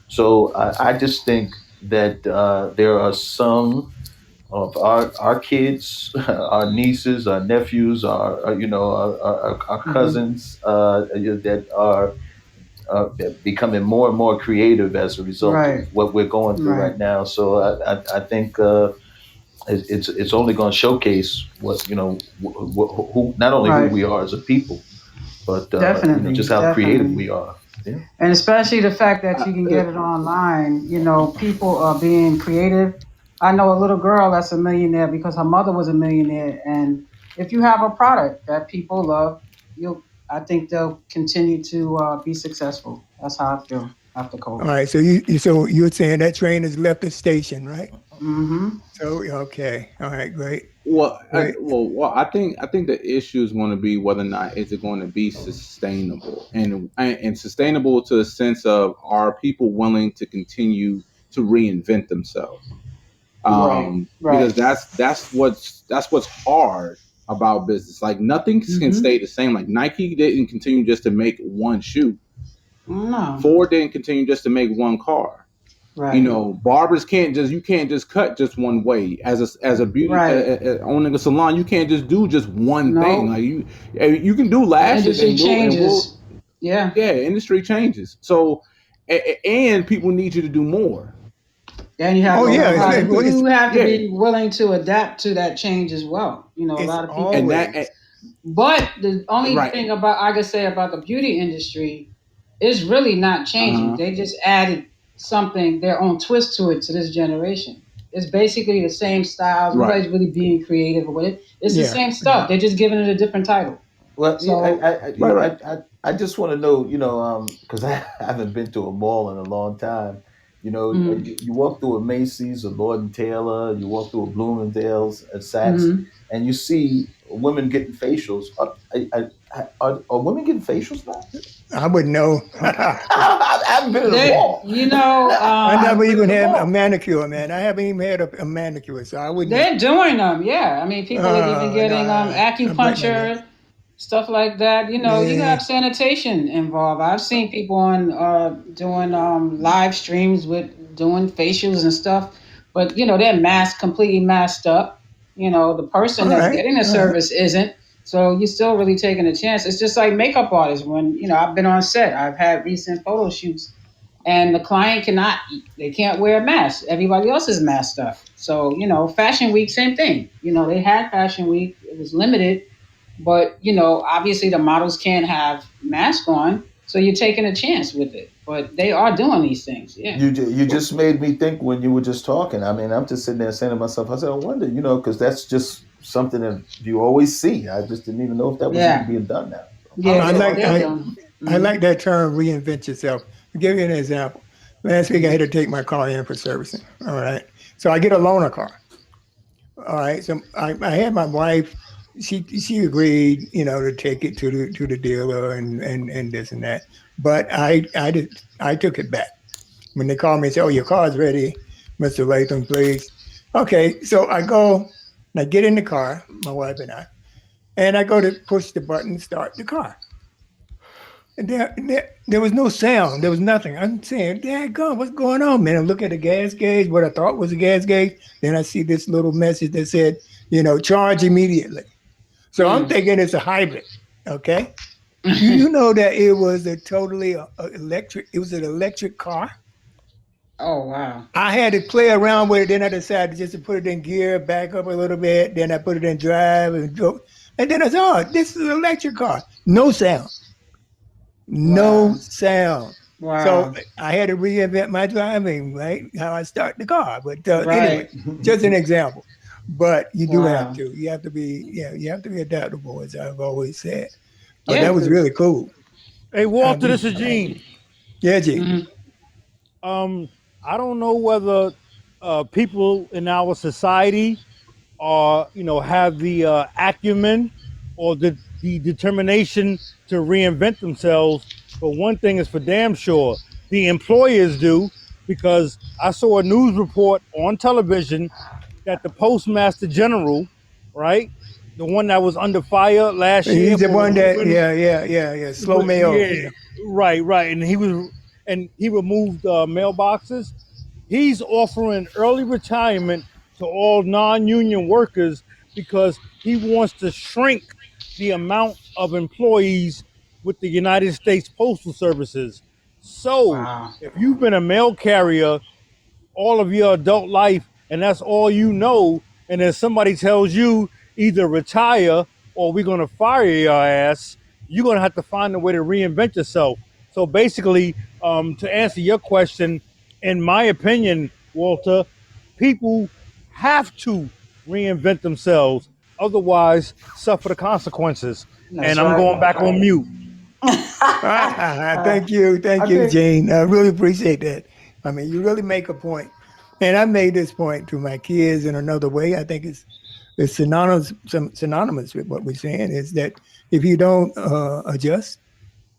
[SPEAKER 5] So I just think that there are some of our kids, our nieces, our nephews, our
[SPEAKER 1] Mm-hmm.
[SPEAKER 5] cousins that are becoming more and more creative as a result of
[SPEAKER 1] Right.
[SPEAKER 5] what we're going through
[SPEAKER 1] Right.
[SPEAKER 5] right now. So I think it's only going to showcase what who not only who
[SPEAKER 1] Right.
[SPEAKER 5] we are as a people, but
[SPEAKER 1] Definitely.
[SPEAKER 5] just how creative
[SPEAKER 1] Definitely.
[SPEAKER 5] we are. Yeah.
[SPEAKER 1] And especially the fact that you can
[SPEAKER 4] Uh,
[SPEAKER 1] get it online. People are being creative. I know a little girl that's a millionaire because her mother was a millionaire. And if you have a product that people love, I think they'll continue to be successful. That's how I feel after
[SPEAKER 2] All
[SPEAKER 1] COVID.
[SPEAKER 2] right. So you're saying that train has left the station, right?
[SPEAKER 1] Mm-hmm.
[SPEAKER 2] So okay. All right. Great. Great.
[SPEAKER 4] I think the issue is going to be whether or not is it going to be sustainable, and sustainable to a sense of, are people willing to continue to reinvent themselves?
[SPEAKER 1] Right.
[SPEAKER 4] Because
[SPEAKER 1] Right.
[SPEAKER 4] that's what's hard about business. Like nothing can
[SPEAKER 1] Mm-hmm.
[SPEAKER 4] stay the same. Like Nike didn't continue just to make one shoe.
[SPEAKER 1] No.
[SPEAKER 4] Ford didn't continue just to make one car.
[SPEAKER 1] Right.
[SPEAKER 4] Barbers can't just you can't just cut just one way. As a beauty
[SPEAKER 1] Right.
[SPEAKER 4] owning a salon, you can't just do just one thing.
[SPEAKER 1] No.
[SPEAKER 4] Like you can do
[SPEAKER 1] The
[SPEAKER 4] lashes,
[SPEAKER 1] industry
[SPEAKER 4] and we'll
[SPEAKER 1] changes. Yeah.
[SPEAKER 4] yeah, industry changes. So and people need you to do more.
[SPEAKER 1] And you have
[SPEAKER 2] Oh
[SPEAKER 1] to
[SPEAKER 2] yeah.
[SPEAKER 1] know
[SPEAKER 2] It's,
[SPEAKER 1] how to,
[SPEAKER 2] well,
[SPEAKER 1] you have to
[SPEAKER 4] Yeah,
[SPEAKER 1] be willing to adapt to that change as well. A
[SPEAKER 2] it's
[SPEAKER 1] lot of
[SPEAKER 4] and
[SPEAKER 1] people.
[SPEAKER 4] that
[SPEAKER 2] always.
[SPEAKER 1] But the only
[SPEAKER 4] right.
[SPEAKER 1] thing about I could say about the beauty industry is really not
[SPEAKER 4] Uh
[SPEAKER 1] changing.
[SPEAKER 4] huh.
[SPEAKER 1] They just added something, their own twist to it to this generation. It's basically the same styles.
[SPEAKER 4] Right.
[SPEAKER 1] Nobody's really being creative with it. It's the
[SPEAKER 2] Yeah.
[SPEAKER 1] same
[SPEAKER 2] Yeah.
[SPEAKER 1] stuff. They're just giving it a different title.
[SPEAKER 5] Well, yeah,
[SPEAKER 1] So
[SPEAKER 4] Right. Right.
[SPEAKER 5] I just want to know, because I haven't been to a mall in a long time. You know,
[SPEAKER 1] Mm-hmm.
[SPEAKER 5] you walk through a Macy's, a Lord and Taylor, you walk through a Bloomingdale's, a Saks,
[SPEAKER 1] Mm-hmm.
[SPEAKER 5] and you see women getting facials. Are women getting facials now?
[SPEAKER 2] I wouldn't know.
[SPEAKER 5] I haven't been in the
[SPEAKER 1] They,
[SPEAKER 5] mall.
[SPEAKER 1] you know,
[SPEAKER 2] I
[SPEAKER 5] I
[SPEAKER 2] never
[SPEAKER 5] haven't been in
[SPEAKER 2] even
[SPEAKER 5] the
[SPEAKER 2] had a
[SPEAKER 5] mall.
[SPEAKER 2] manicure, man. I haven't even had a manicure, so I wouldn't know.
[SPEAKER 1] they're doing them. Yeah, I mean, people are even
[SPEAKER 2] No,
[SPEAKER 1] getting
[SPEAKER 2] I break my neck.
[SPEAKER 1] acupuncture, stuff like that. You know, you
[SPEAKER 2] Yeah.
[SPEAKER 1] have sanitation involved. I've seen people on doing live streams with doing facials and stuff, but you know, they're masked, completely masked up. You know, the person
[SPEAKER 2] All
[SPEAKER 1] that's
[SPEAKER 2] right.
[SPEAKER 1] getting the
[SPEAKER 2] All right.
[SPEAKER 1] service isn't. So you're still really taking a chance. It's just like makeup artists. When you know, I've been on set. I've had recent photo shoots and the client cannot, they can't wear a mask, everybody else is masked up. So you know, fashion week, same thing. You know, they had fashion week, it was limited, but you know, obviously the models can't have masks on, so you're taking a chance with it, but they are doing these things. Yeah.
[SPEAKER 5] You just made me think when you were just talking. I mean, I'm just sitting there saying to myself, I said, I wonder, you know, because that's just something that you always see. I just didn't even know if that was even
[SPEAKER 1] Yeah.
[SPEAKER 5] being done now. So
[SPEAKER 1] Yeah,
[SPEAKER 2] I
[SPEAKER 1] they're,
[SPEAKER 2] like
[SPEAKER 1] they're
[SPEAKER 2] I
[SPEAKER 1] doing.
[SPEAKER 2] I
[SPEAKER 1] Mm-hmm.
[SPEAKER 2] like that term reinvent yourself. I'll give you an example. Last week I had to take my car in for servicing. All right. So I get a loaner car. All right. So I had my wife, she agreed, to take it to the dealer and this and that. But I took it back. When they called me and said, "Oh, your car's ready, Mr. Latham, please." Okay, so I go and I get in the car, my wife and I go to push the button to start the car. And there was no sound. There was nothing. I'm saying, Dad, God, what's going on, man? I look at the gas gauge, what I thought was a gas gauge. Then I see this little message that said, charge immediately. So I'm
[SPEAKER 1] Mm.
[SPEAKER 2] thinking it's a hybrid. Okay. Do you know that it was a totally electric? It was an electric car.
[SPEAKER 1] Oh wow.
[SPEAKER 2] I had to play around with it. Then I decided just to put it in gear, back up a little bit. Then I put it in drive and drove. And then I said, "Oh, this is an electric car. No sound. No
[SPEAKER 1] Wow.
[SPEAKER 2] sound." So
[SPEAKER 1] Wow.
[SPEAKER 2] I had to reinvent my driving, right? How I start the car. But anyway,
[SPEAKER 1] Right.
[SPEAKER 2] just an example. But you do have
[SPEAKER 1] Wow.
[SPEAKER 2] to. You have to be, yeah, you have to be adaptable, as I've always said. But
[SPEAKER 1] Yeah,
[SPEAKER 2] that was really
[SPEAKER 1] because
[SPEAKER 2] cool.
[SPEAKER 6] Hey,
[SPEAKER 2] I
[SPEAKER 6] Walter, this
[SPEAKER 2] mean,
[SPEAKER 6] is Gene.
[SPEAKER 2] yeah, G.
[SPEAKER 1] mm-hmm.
[SPEAKER 6] Um, I don't know whether people in our society are, have the acumen or the determination to reinvent themselves. But one thing is for damn sure, the employers do, because I saw a news report on television that the Postmaster General, right, the one that was under fire last year
[SPEAKER 2] He's the
[SPEAKER 6] for
[SPEAKER 2] one that,
[SPEAKER 6] removing,
[SPEAKER 2] yeah. Slow mail.
[SPEAKER 6] yeah,
[SPEAKER 2] Yeah.
[SPEAKER 6] right, and he removed mailboxes. He's offering early retirement to all non-union workers because he wants to shrink the amount of employees with the United States Postal Services. So,
[SPEAKER 1] Wow.
[SPEAKER 6] if you've been a mail carrier all of your adult life and that's all you know, and then somebody tells you either retire or we're going to fire your ass, you're going to have to find a way to reinvent yourself. So basically, to answer your question, in my opinion, Walter, people have to reinvent themselves, otherwise suffer the consequences.
[SPEAKER 1] That's
[SPEAKER 6] And I'm
[SPEAKER 1] right.
[SPEAKER 6] going back on mute.
[SPEAKER 2] Thank
[SPEAKER 3] I
[SPEAKER 2] you,
[SPEAKER 3] think
[SPEAKER 2] Jane. I really appreciate that. I mean, you really make a point, and I made this point to my kids in another way. I think it's synonymous with what we're saying is that if you don't adjust,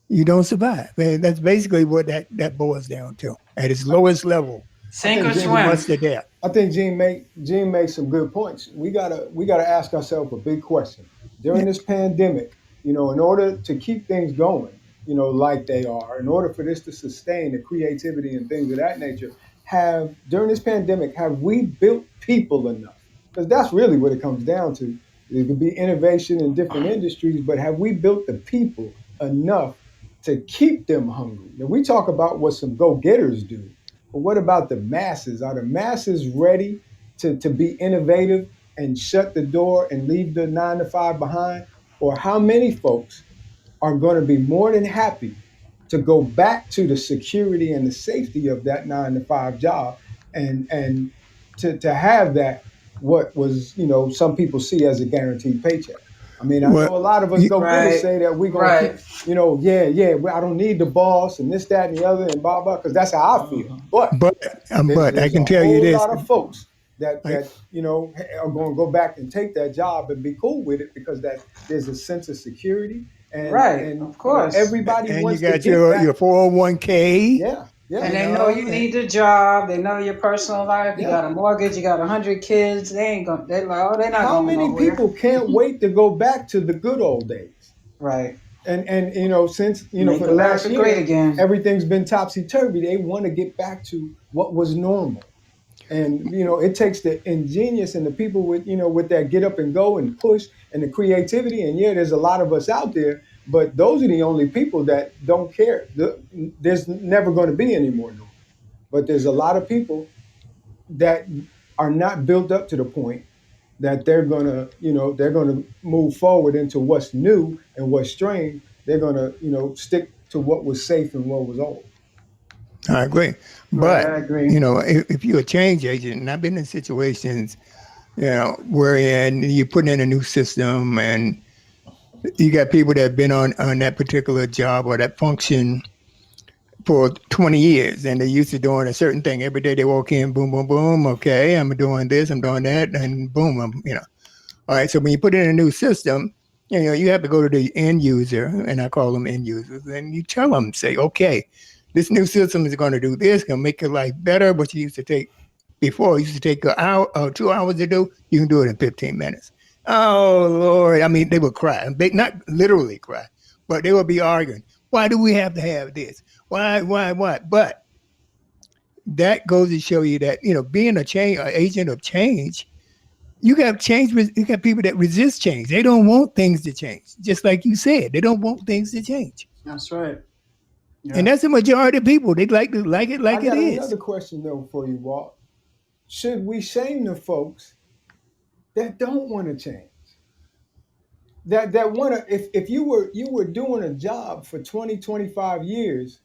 [SPEAKER 2] you don't survive. And that's basically what that boils down to. At its
[SPEAKER 3] I,
[SPEAKER 2] lowest level,
[SPEAKER 3] I
[SPEAKER 1] Sink
[SPEAKER 3] think
[SPEAKER 1] or
[SPEAKER 2] you
[SPEAKER 1] swim.
[SPEAKER 2] must adapt.
[SPEAKER 3] I think Gene makes some good points. We gotta ask ourselves a big question during
[SPEAKER 2] Yeah.
[SPEAKER 3] this pandemic. In order to keep things going, like they are, in order for this to sustain the creativity and things of that nature, have during this pandemic, have we built people enough? Because that's really what it comes down to. It could be innovation in different industries, but have we built the people enough to keep them hungry? Now we talk about what some go-getters do, but what about the masses? Are the masses ready to be innovative and shut the door and leave the 9 to 5 behind? Or how many folks are going to be more than happy to go back to the security and the safety of that 9 to 5 job and to have that what was some people see as a guaranteed paycheck? I mean, I
[SPEAKER 2] Well,
[SPEAKER 3] know a lot of us
[SPEAKER 2] you-
[SPEAKER 3] go get it,
[SPEAKER 1] Right.
[SPEAKER 3] say that we're gonna keep,
[SPEAKER 1] Right.
[SPEAKER 3] well, I don't need the boss and this, that, and the other, and blah blah, because that's how I feel.
[SPEAKER 1] Mhm.
[SPEAKER 3] But
[SPEAKER 2] but I
[SPEAKER 3] there's a
[SPEAKER 2] can tell you
[SPEAKER 3] whole
[SPEAKER 2] this.
[SPEAKER 3] lot of folks that
[SPEAKER 2] I,
[SPEAKER 3] are going to go back and take that job and be cool with it because that there's a sense of security
[SPEAKER 1] Right.
[SPEAKER 3] and
[SPEAKER 1] Of course.
[SPEAKER 3] everybody
[SPEAKER 2] and you
[SPEAKER 3] wants to
[SPEAKER 2] got
[SPEAKER 3] get
[SPEAKER 2] your
[SPEAKER 3] back.
[SPEAKER 2] 401k.
[SPEAKER 3] Yeah, yeah,
[SPEAKER 1] And
[SPEAKER 2] You
[SPEAKER 1] they know
[SPEAKER 2] know,
[SPEAKER 1] you need a job. They know your personal life. You
[SPEAKER 3] yeah.
[SPEAKER 1] got a mortgage. You got 100 kids. They ain't going. They like, oh, they're not
[SPEAKER 3] How
[SPEAKER 1] going
[SPEAKER 3] many
[SPEAKER 1] nowhere.
[SPEAKER 3] people can't wait to go back to the good old days?
[SPEAKER 1] Right.
[SPEAKER 3] And since
[SPEAKER 1] Make
[SPEAKER 3] for the last
[SPEAKER 1] America great
[SPEAKER 3] year
[SPEAKER 1] again.
[SPEAKER 3] everything's been topsy turvy, they want to get back to what was normal. And it takes the ingenious and the people with with that get up and go and push and the creativity. And yeah, there's a lot of us out there, but those are the only people that don't care. There's never going to be any more normal, but there's a lot of people that are not built up to the point that they're gonna move forward into what's new and what's strange. They're gonna stick to what was safe and what was old.
[SPEAKER 2] I agree.
[SPEAKER 1] Right.
[SPEAKER 2] But
[SPEAKER 1] I agree.
[SPEAKER 2] if you're a change agent, and I've been in situations, wherein you put in a new system and you got people that have been on that particular job or that function for 20 years and they're used to doing a certain thing. Every day they walk in, boom, boom, boom. Okay, I'm doing this, I'm doing that, and boom, All right. So when you put in a new system, you have to go to the end user, and I call them end users, and you tell them, say, okay, this new system is going to do this, going to make your life better. What you used to take before, it used to take an hour or 2 hours to do, you can do it in 15 minutes. Oh Lord. I mean, they would cry. They not literally cry, but they would be arguing. Why do we have to have this? Why? But that goes to show you that, being a change, an agent of change, you got change. You got people that resist change. They don't want things to change. Just like you said, they don't want things to change,
[SPEAKER 1] That's right.
[SPEAKER 2] and
[SPEAKER 1] Yeah.
[SPEAKER 2] that's the majority of people. They like it
[SPEAKER 3] I
[SPEAKER 2] like it
[SPEAKER 3] got
[SPEAKER 2] is.
[SPEAKER 3] another question though for you, Walt. Should we shame the folks that don't want to change? That want to if you were doing a job for 20, 25 years,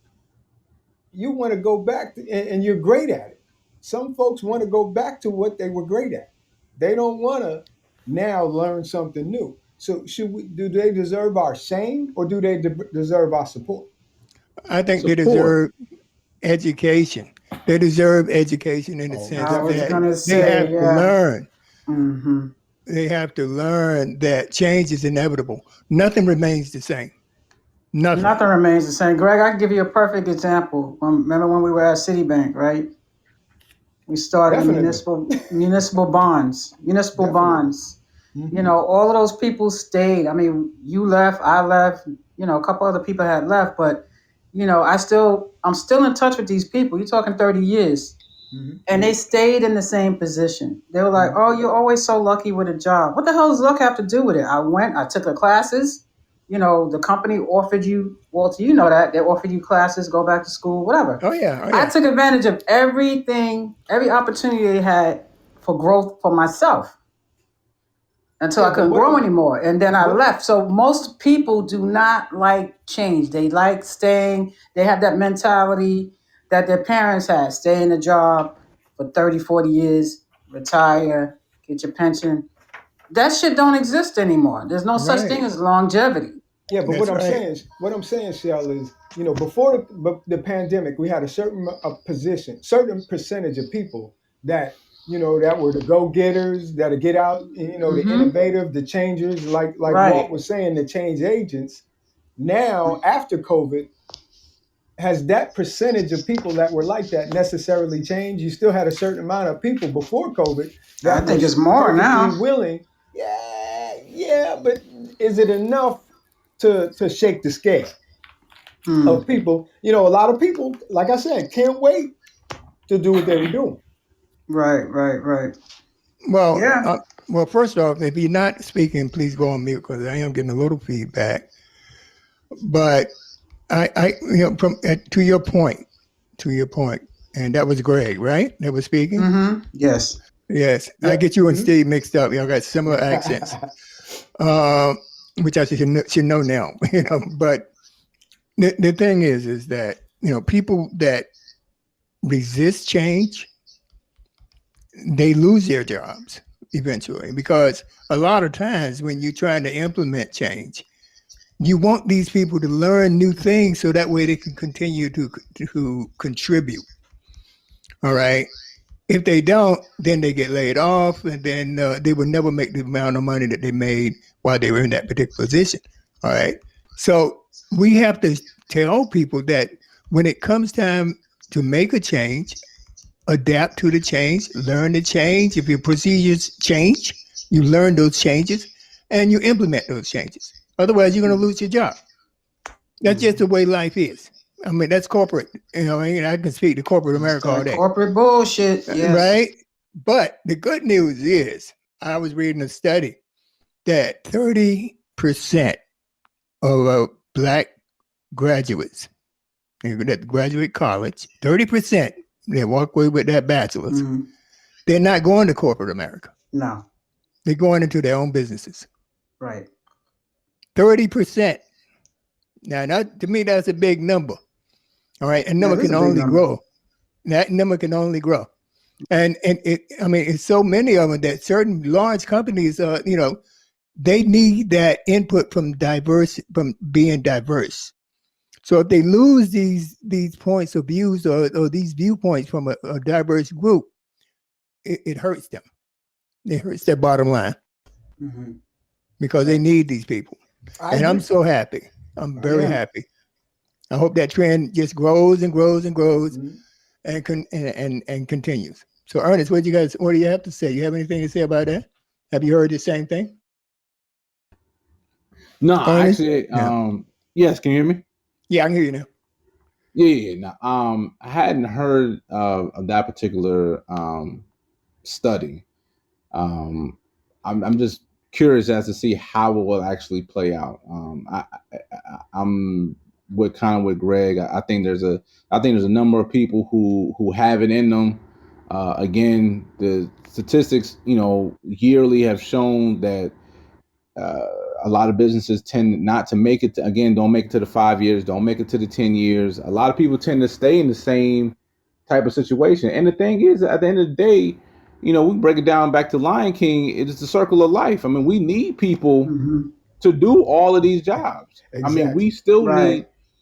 [SPEAKER 3] you want to go back and you're great at it. Some folks want to go back to what they were great at. They don't want to now learn something new. So do they deserve our shame or do they deserve our support?
[SPEAKER 2] I think they
[SPEAKER 5] Support.
[SPEAKER 2] deserve education. They deserve education in the
[SPEAKER 3] Oh,
[SPEAKER 2] sense
[SPEAKER 1] I was
[SPEAKER 2] that
[SPEAKER 3] definitely.
[SPEAKER 1] gonna
[SPEAKER 2] they
[SPEAKER 1] say,
[SPEAKER 2] have to
[SPEAKER 1] yeah.
[SPEAKER 2] learn.
[SPEAKER 1] Mm-hmm.
[SPEAKER 2] They have to learn that change is inevitable. Nothing remains the same. Nothing.
[SPEAKER 1] Nothing remains the same. Greg, I can give you a perfect example. Remember when we were at Citibank, right? We started the
[SPEAKER 3] Definitely.
[SPEAKER 1] municipal bonds, municipal
[SPEAKER 3] Definitely.
[SPEAKER 1] bonds.
[SPEAKER 3] Hmm.
[SPEAKER 1] All of those people stayed. I mean, you left, I left, a couple other people had left, but I'm still in touch with these people. You're talking 30 years.
[SPEAKER 3] Hmm.
[SPEAKER 1] And they stayed in the same position. They were like,
[SPEAKER 3] Hmm.
[SPEAKER 1] "Oh, you're always so lucky with a job." What the hell does luck have to do with it? I took the classes. The company offered you, Walter, you know that. They offered you classes, go back to school, whatever.
[SPEAKER 2] Oh yeah. Oh
[SPEAKER 1] I
[SPEAKER 2] yeah.
[SPEAKER 1] took advantage of everything, every opportunity they had for growth for myself until
[SPEAKER 3] Yeah,
[SPEAKER 1] I
[SPEAKER 3] but
[SPEAKER 1] couldn't grow anymore. And then I
[SPEAKER 3] what
[SPEAKER 1] left. So most people do not like change. They like staying. They have that mentality that their parents had. Stay in a job for 30, 40 years, retire, get your pension. That shit don't exist anymore. There's no such thing
[SPEAKER 2] Right.
[SPEAKER 1] as longevity.
[SPEAKER 3] Yeah, but
[SPEAKER 2] That's right.
[SPEAKER 3] what I'm saying, Shell, is before the pandemic, we had a certain certain percentage of people that that were the go getters, that'll get out, the
[SPEAKER 1] Mm-hmm.
[SPEAKER 3] innovative, the changers, like Walt
[SPEAKER 1] Right.
[SPEAKER 3] was saying, the change agents. Now, after COVID, has that percentage of people that were like that necessarily changed? You still had a certain amount of people before COVID
[SPEAKER 1] I
[SPEAKER 3] that
[SPEAKER 1] think
[SPEAKER 3] was
[SPEAKER 1] it's more
[SPEAKER 3] perfectly
[SPEAKER 1] now.
[SPEAKER 3] willing. Yeah, yeah, but is it enough to shake the scale
[SPEAKER 1] Hmm.
[SPEAKER 3] of people? A lot of people, like I said, can't wait to do what they were doing.
[SPEAKER 1] Right, right, right.
[SPEAKER 2] Well,
[SPEAKER 1] Yeah.
[SPEAKER 2] first off, if you're not speaking, please go on mute because I am getting a little feedback. But to your point, and that was Greg, right? That was speaking.
[SPEAKER 1] Mm-hmm. Yes.
[SPEAKER 2] Yes, I
[SPEAKER 3] Yeah.
[SPEAKER 2] get you and
[SPEAKER 3] Mhm.
[SPEAKER 2] Steve mixed up. Y'all got similar accents, uh, which I should know now. But the thing is that people that resist change, they lose their jobs. eventually, because a lot of times when you're trying to implement change, you want these people to learn new things so that way they can continue to contribute. All right. If they don't, then they get laid off, and then they will never make the amount of money that they made while they were in that particular position. All right. So we have to tell people that when it comes time to make a change, adapt to the change, learn the change. If your procedures change, you learn those changes and you implement those changes. Otherwise, you're going to lose your job. That's just the way life is. I mean, that's corporate. I can speak to corporate
[SPEAKER 1] It's
[SPEAKER 2] America all
[SPEAKER 1] that
[SPEAKER 2] day.
[SPEAKER 1] corporate bullshit. Yes.
[SPEAKER 2] Right? But the good news is, I was reading a study that 30% of Black graduates that graduate college, 30%, they walk away with that bachelor's. They're not going to corporate America.
[SPEAKER 1] No.
[SPEAKER 2] They're going into their own businesses.
[SPEAKER 1] Right.
[SPEAKER 2] 30%. Now, to me, that's a big number. All right. And number can only grow. That number can only grow. And it's so many of them that certain large companies, they need that input from being diverse. So if they lose these points of views or these viewpoints from a diverse group, it hurts them. It hurts their bottom line because they need these people. I'm so happy. I'm very happy. I hope that trend just grows and grows and grows and continues. So Ernest, what do you have to say? You have anything to say about that? Have you heard the same thing?
[SPEAKER 4] No,
[SPEAKER 2] Ernest?
[SPEAKER 4] actually, yes. Can you hear me?
[SPEAKER 2] Yeah, I can hear you now.
[SPEAKER 4] Yeah. No, I hadn't heard of that particular study. I'm just curious as to see how it will actually play out. I'm with Greg. I think there's a number of people who have it in them. Again, the statistics, yearly have shown that a lot of businesses tend not to make it. Don't make it to the 5 years. Don't make it to the 10 years. A lot of people tend to stay in the same type of situation. And the thing is, at the end of the day, we break it down back to Lion King. It is the circle of life. I mean, we need people to do all of these jobs. Exactly. I mean,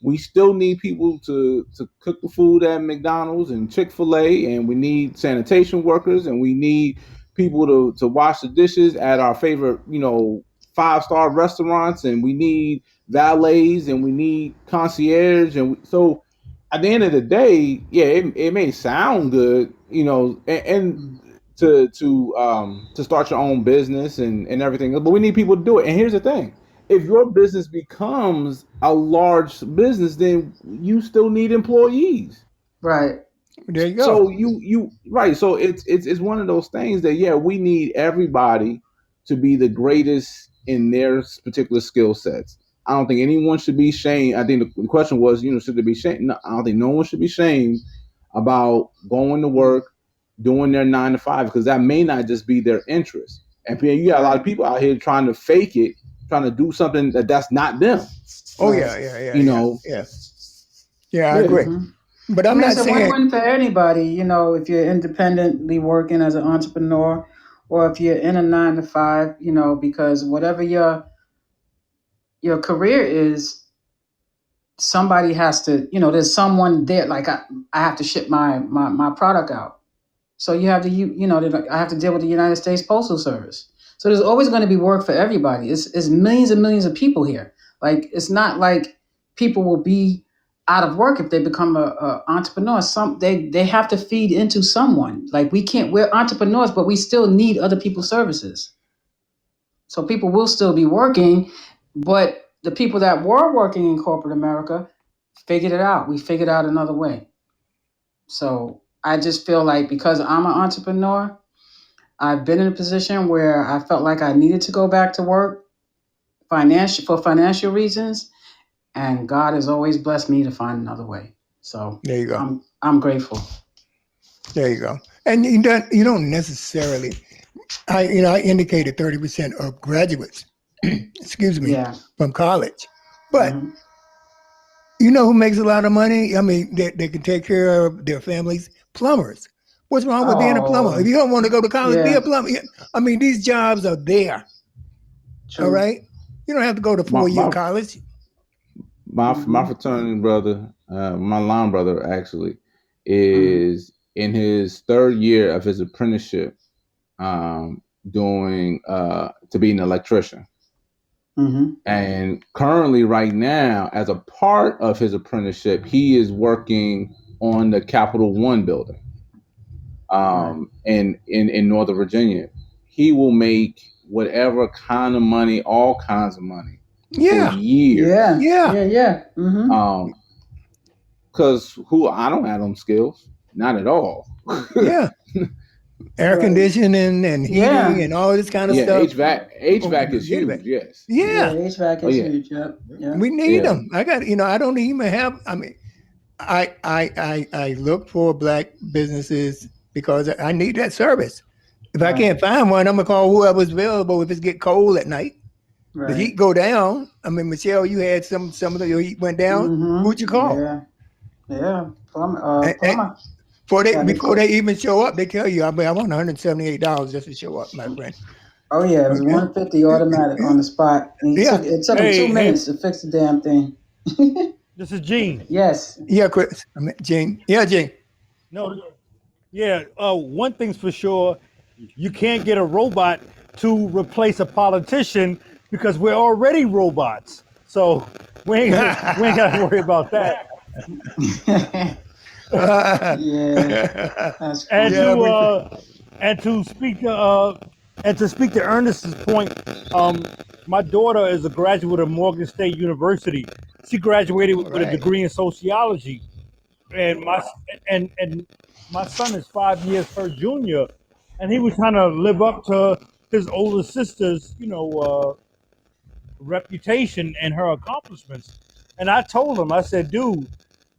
[SPEAKER 4] we still need people to cook the food at McDonald's and Chick-fil-A, and we need sanitation workers, and we need people to wash the dishes at our favorite, 5-star restaurants, and we need valets, and we need concierge, and so at the end of the day, yeah, it may sound good, and to start your own business and everything, but we need people to do it. And here's the thing: if your business becomes a large business, then you still need employees.
[SPEAKER 1] Right.
[SPEAKER 2] There you go.
[SPEAKER 4] So you right. So it's one of those things that we need everybody to be the greatest in their particular skill sets. I don't think anyone should be shamed. I think the question was, should they be shamed? No, I don't think no one should be shamed about going to work, doing their 9 to 5, because that may not just be their interest. And you got a lot of people out here trying to fake it, trying to do something that's not them.
[SPEAKER 2] Oh yeah.
[SPEAKER 4] Yeah,
[SPEAKER 2] I agree. But I'm not
[SPEAKER 1] it's
[SPEAKER 2] saying
[SPEAKER 1] a win-win for anybody. If you're independently working as an entrepreneur, or if you're in a 9 to 5, because whatever your career is, somebody has to, there's someone there. Like I have to ship my product out. So you have to, I have to deal with the United States Postal Service. So there's always going to be work for everybody. It's millions and millions of people here. Like, it's not like people will be out of work if they become a entrepreneur. They have to feed into someone. Like, we're entrepreneurs, but we still need other people's services. So people will still be working, but the people that were working in corporate America figured it out. We figured out another way. So I just feel like, because I'm an entrepreneur, I've been in a position where I felt like I needed to go back to work for financial reasons, and God has always blessed me to find another way. So
[SPEAKER 2] there you go.
[SPEAKER 1] I'm grateful.
[SPEAKER 2] There you go. And you don't necessarily. I indicated 30% of graduates, excuse me, from college, but who makes a lot of money? I mean, they can take care of their families. Plumbers. What's wrong with being a plumber? If
[SPEAKER 1] Oh,
[SPEAKER 2] you don't want to go to college, be
[SPEAKER 1] yeah,
[SPEAKER 2] a plumber. I mean, these jobs are there. All
[SPEAKER 1] true.
[SPEAKER 2] right. You don't have to go to
[SPEAKER 4] My
[SPEAKER 2] 4 year
[SPEAKER 4] my
[SPEAKER 2] college.
[SPEAKER 4] my
[SPEAKER 1] Mm-hmm.
[SPEAKER 4] fraternity brother, my line brother actually,
[SPEAKER 1] Mm-hmm.
[SPEAKER 4] is in his third year of his apprenticeship, doing to be an electrician.
[SPEAKER 1] Mm-hmm.
[SPEAKER 4] And currently, right now, as a part of his apprenticeship, he is working on the Capital One building,
[SPEAKER 1] Right.
[SPEAKER 4] in Northern Virginia. He will make whatever kind of money, all kinds of money, for
[SPEAKER 2] Yeah.
[SPEAKER 4] years.
[SPEAKER 1] Yeah.
[SPEAKER 2] Yeah.
[SPEAKER 1] Yeah. Yeah. Mm-hmm.
[SPEAKER 4] Um, because who I don't have them skills, not at all.
[SPEAKER 2] Yeah. Air
[SPEAKER 1] Right.
[SPEAKER 2] conditioning and heating
[SPEAKER 1] Yeah.
[SPEAKER 2] and all this kind of
[SPEAKER 4] Yeah,
[SPEAKER 2] stuff.
[SPEAKER 4] HVAC is
[SPEAKER 2] Forget about
[SPEAKER 4] huge.
[SPEAKER 2] it.
[SPEAKER 4] Yes.
[SPEAKER 1] Yeah.
[SPEAKER 2] Yeah.
[SPEAKER 1] HVAC
[SPEAKER 4] Oh
[SPEAKER 1] is
[SPEAKER 4] yeah.
[SPEAKER 1] huge. Yep. Yep.
[SPEAKER 2] We need
[SPEAKER 4] Yeah.
[SPEAKER 2] them. I got, I don't even have, I mean, I look for black businesses because I need that service. If I
[SPEAKER 1] Right.
[SPEAKER 2] can't find one, I'm gonna call whoever's available. If it's get cold at night, the
[SPEAKER 1] Right.
[SPEAKER 2] heat go down. I mean, Michelle, you had some of your heat went down. Who'd you
[SPEAKER 1] Mm-hmm.
[SPEAKER 2] call?
[SPEAKER 1] Yeah. Yeah.
[SPEAKER 2] And
[SPEAKER 1] Plumber. Got me.
[SPEAKER 2] before they even show up, they tell you, I mean, I want $178 just to show up, my friend.
[SPEAKER 1] Oh yeah, it was
[SPEAKER 2] Okay.
[SPEAKER 1] 150 automatic on the spot. And
[SPEAKER 2] Yeah.
[SPEAKER 1] it took him two
[SPEAKER 6] Hey,
[SPEAKER 1] minutes to fix the damn thing.
[SPEAKER 6] this is Gene.
[SPEAKER 1] Yes.
[SPEAKER 2] Yeah, Chris. I mean, Gene. Yeah, Gene.
[SPEAKER 6] No, yeah. One thing's for sure, you can't get a robot to replace a politician because we're already robots. So we ain't got to worry about that.
[SPEAKER 1] Yeah, that's
[SPEAKER 6] And
[SPEAKER 2] Yeah,
[SPEAKER 1] funny.
[SPEAKER 6] to
[SPEAKER 2] we
[SPEAKER 6] speak to Ernest's point, um, my daughter is a graduate of Morgan State University. She graduated
[SPEAKER 2] all
[SPEAKER 6] with a
[SPEAKER 2] right.
[SPEAKER 6] degree in sociology, and my son is 5 years her junior, and he was trying to live up to his older sister's, reputation and her accomplishments. And I told him, I said, dude,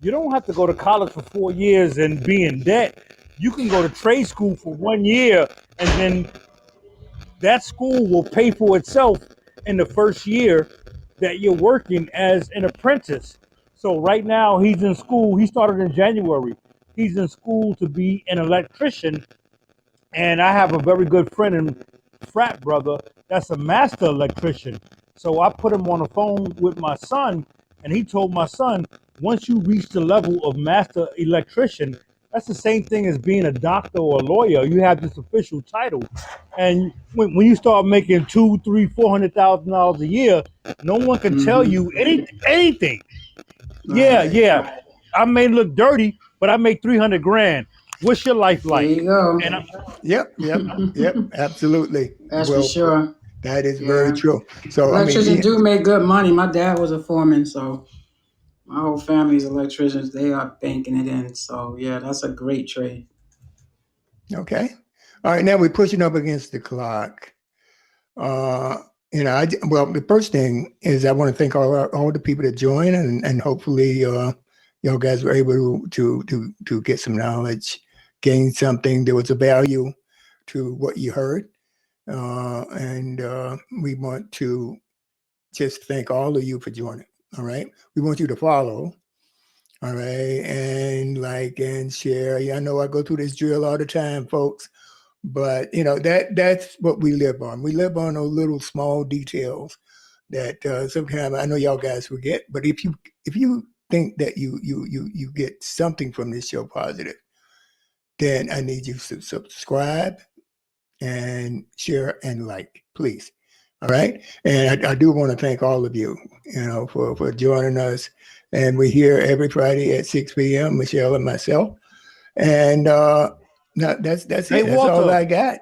[SPEAKER 6] you don't have to go to college for 4 years and be in debt. You can go to trade school for 1 year, and then that school will pay for itself in the first year that you're working as an apprentice. So right now he's in school. He started in January. He's in school to be an electrician, and I have a very good friend and frat brother that's a master electrician. So I put him on the phone with my son, and he told my son, once you reach the level of master electrician, that's the same thing as being a doctor or a lawyer. You have this official title, and when you start making two, three, $400,000 a year, no one can tell
[SPEAKER 1] Mm-hmm.
[SPEAKER 6] you anything. Yeah,
[SPEAKER 1] Right.
[SPEAKER 6] yeah. I may look dirty, but I make 300 grand. What's your life
[SPEAKER 1] There
[SPEAKER 6] like?
[SPEAKER 1] you go.
[SPEAKER 6] And I,
[SPEAKER 2] Yep. Absolutely.
[SPEAKER 1] That's for
[SPEAKER 2] Well put.
[SPEAKER 1] sure.
[SPEAKER 2] That is very
[SPEAKER 1] Yeah.
[SPEAKER 2] true. So, I mean,
[SPEAKER 1] Electricians do make good money. My dad was a foreman, so my whole family's electricians. They are banking it in. So yeah, that's a great trade.
[SPEAKER 2] okay. All right. Now we're pushing up against the clock. Uh, well, the first thing is I want to thank all the people that joined, and hopefully, y'all guys were able to get some knowledge, gain something. There was a value to what you heard, and we want to just thank all of you for joining. All right, we want you to follow. All right, and like and share. Yeah, I know I go through this drill all the time, folks. But that's what we live on. We live on those little small details that sometimes I know y'all guys forget. But if you think that you get something from this show positive, then I need you to subscribe and share and like, please. All right. And I do want to thank all of you, for joining us. And we're here every Friday at 6 p.m. Michelle and myself. And no, that's
[SPEAKER 6] hey
[SPEAKER 2] it. That's all
[SPEAKER 6] Walter,
[SPEAKER 2] I got.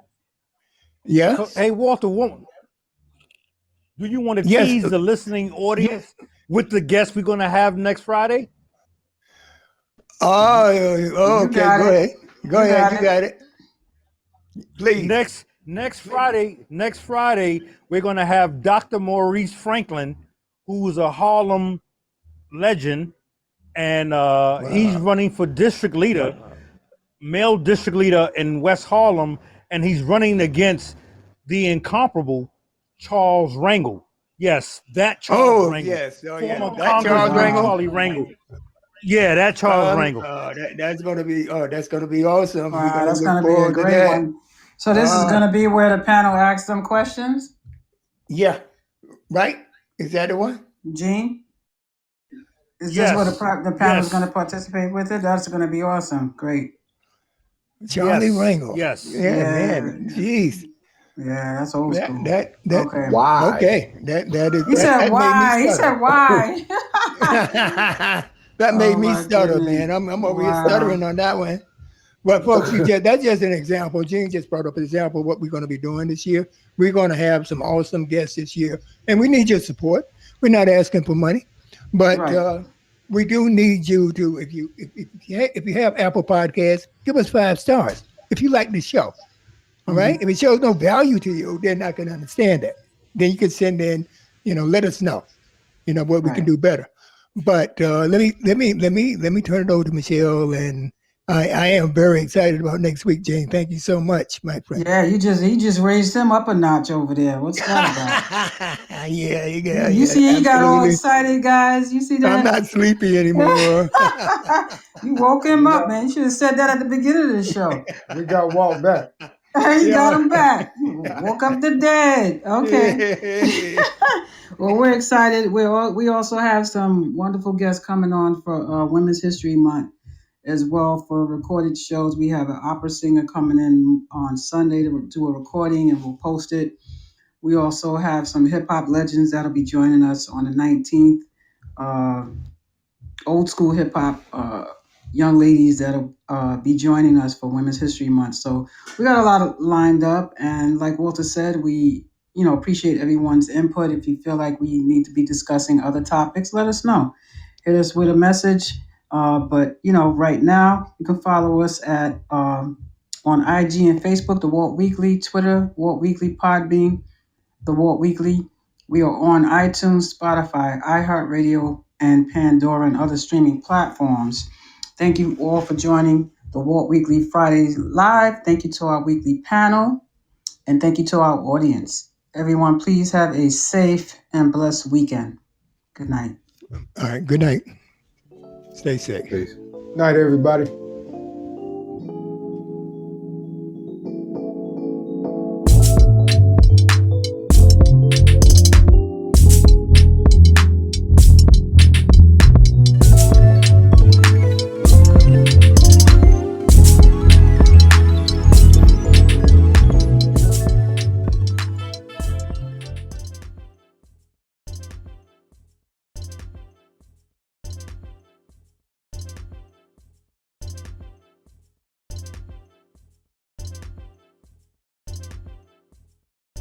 [SPEAKER 2] Yes.
[SPEAKER 6] hey Walter, do you want to
[SPEAKER 2] Yes.
[SPEAKER 6] tease the listening audience with the guest we're gonna have next Friday?
[SPEAKER 2] Oh,
[SPEAKER 1] You
[SPEAKER 2] okay.
[SPEAKER 1] got
[SPEAKER 2] Go
[SPEAKER 1] it.
[SPEAKER 2] ahead. Go
[SPEAKER 1] You
[SPEAKER 2] ahead.
[SPEAKER 1] got
[SPEAKER 2] You
[SPEAKER 1] it.
[SPEAKER 2] got it. Please.
[SPEAKER 6] Next Friday, we're gonna have Dr. Maurice Franklin, who's a Harlem legend, and he's
[SPEAKER 2] Wow.
[SPEAKER 6] running for district leader, male district leader in West Harlem, and he's running against the incomparable Charles Rangel. Yes, that Charles
[SPEAKER 2] Oh,
[SPEAKER 6] Rangel,
[SPEAKER 2] yes. Oh, yes.
[SPEAKER 6] former
[SPEAKER 2] That
[SPEAKER 1] Oh
[SPEAKER 2] Charles
[SPEAKER 6] Congressman
[SPEAKER 2] Ringle.
[SPEAKER 1] wow.
[SPEAKER 6] Charlie Rangel. Yeah, that's Charles Wrangle.
[SPEAKER 2] That's gonna be awesome. We're
[SPEAKER 1] Wow,
[SPEAKER 2] gonna
[SPEAKER 1] that's
[SPEAKER 2] look
[SPEAKER 1] going to be a
[SPEAKER 2] forward to
[SPEAKER 1] great
[SPEAKER 2] that.
[SPEAKER 1] one. So this is going to be where the panel asks them questions.
[SPEAKER 2] Yeah, right. Is that the one?
[SPEAKER 1] Gene, is this where
[SPEAKER 6] Yes.
[SPEAKER 1] the panel is going to
[SPEAKER 6] Yes.
[SPEAKER 1] participate with it? That's going to be awesome. Great.
[SPEAKER 2] Charlie
[SPEAKER 6] Yes.
[SPEAKER 2] Wrangle.
[SPEAKER 6] Yes.
[SPEAKER 2] Yeah,
[SPEAKER 1] Yeah,
[SPEAKER 2] man. Jeez.
[SPEAKER 1] yeah, that's old
[SPEAKER 2] That
[SPEAKER 1] school.
[SPEAKER 2] that that.
[SPEAKER 1] Okay.
[SPEAKER 4] Why?
[SPEAKER 2] Okay. That is
[SPEAKER 1] He said
[SPEAKER 2] that made me
[SPEAKER 1] why? He said
[SPEAKER 2] stutter.
[SPEAKER 1] why?
[SPEAKER 2] That made
[SPEAKER 1] Oh
[SPEAKER 2] me
[SPEAKER 1] my
[SPEAKER 2] stutter,
[SPEAKER 1] goodness!
[SPEAKER 2] man. I'm over here
[SPEAKER 1] Wow.
[SPEAKER 2] stuttering on that one. But folks, that's just an example. Gene just brought up an example of what we're going to be doing this year. We're going to have some awesome guests this year, and we need your support. We're not asking for money, but
[SPEAKER 1] Right.
[SPEAKER 2] we do need you to, if you have Apple Podcasts, give us 5 stars if you like the show. All right.
[SPEAKER 1] Hmm.
[SPEAKER 2] If it shows no value to you, they're not going to understand that. Then you can send in, let us know, what we can
[SPEAKER 1] Right.
[SPEAKER 2] do better. But let me turn it over to Michelle, and I am very excited about next week, Jane. Thank you so much, my friend.
[SPEAKER 1] Yeah, he just raised him up a notch over there. What's that about?
[SPEAKER 2] Yeah,
[SPEAKER 1] You
[SPEAKER 2] yeah,
[SPEAKER 1] see, he got all
[SPEAKER 2] absolutely.
[SPEAKER 1] excited, guys. You see
[SPEAKER 2] I'm
[SPEAKER 1] that?
[SPEAKER 2] not sleepy anymore.
[SPEAKER 1] You woke him
[SPEAKER 3] We
[SPEAKER 1] up,
[SPEAKER 3] got
[SPEAKER 1] man. You should have said that at the beginning of the show.
[SPEAKER 3] we got Walt back.
[SPEAKER 1] You got
[SPEAKER 2] Yeah.
[SPEAKER 1] him back. Woke up the dead. Okay. Well, we're excited. We also have some wonderful guests coming on for Women's History Month as well for recorded shows. We have an opera singer coming in on Sunday to do a recording and we'll post it. We also have some hip hop legends that'll be joining us on the 19th. Uh, Old school hip hop young ladies that'll be joining us for Women's History Month. So we got a lot of lined up, and like Walter said, we appreciate everyone's input. If you feel like we need to be discussing other topics, let us know. Hit us with a message. But right now you can follow us at on IG and Facebook, the Walt Weekly, Twitter, Walt Weekly, Podbean, the Walt Weekly. We are on iTunes, Spotify, iHeartRadio, and Pandora and other streaming platforms. Thank you all for joining the Walt Weekly Fridays Live. Thank you to our weekly panel, and thank you to our audience. Everyone, please have a safe and blessed weekend. Good night.
[SPEAKER 2] All right. Good night. Stay safe.
[SPEAKER 4] Peace.
[SPEAKER 3] Night, everybody.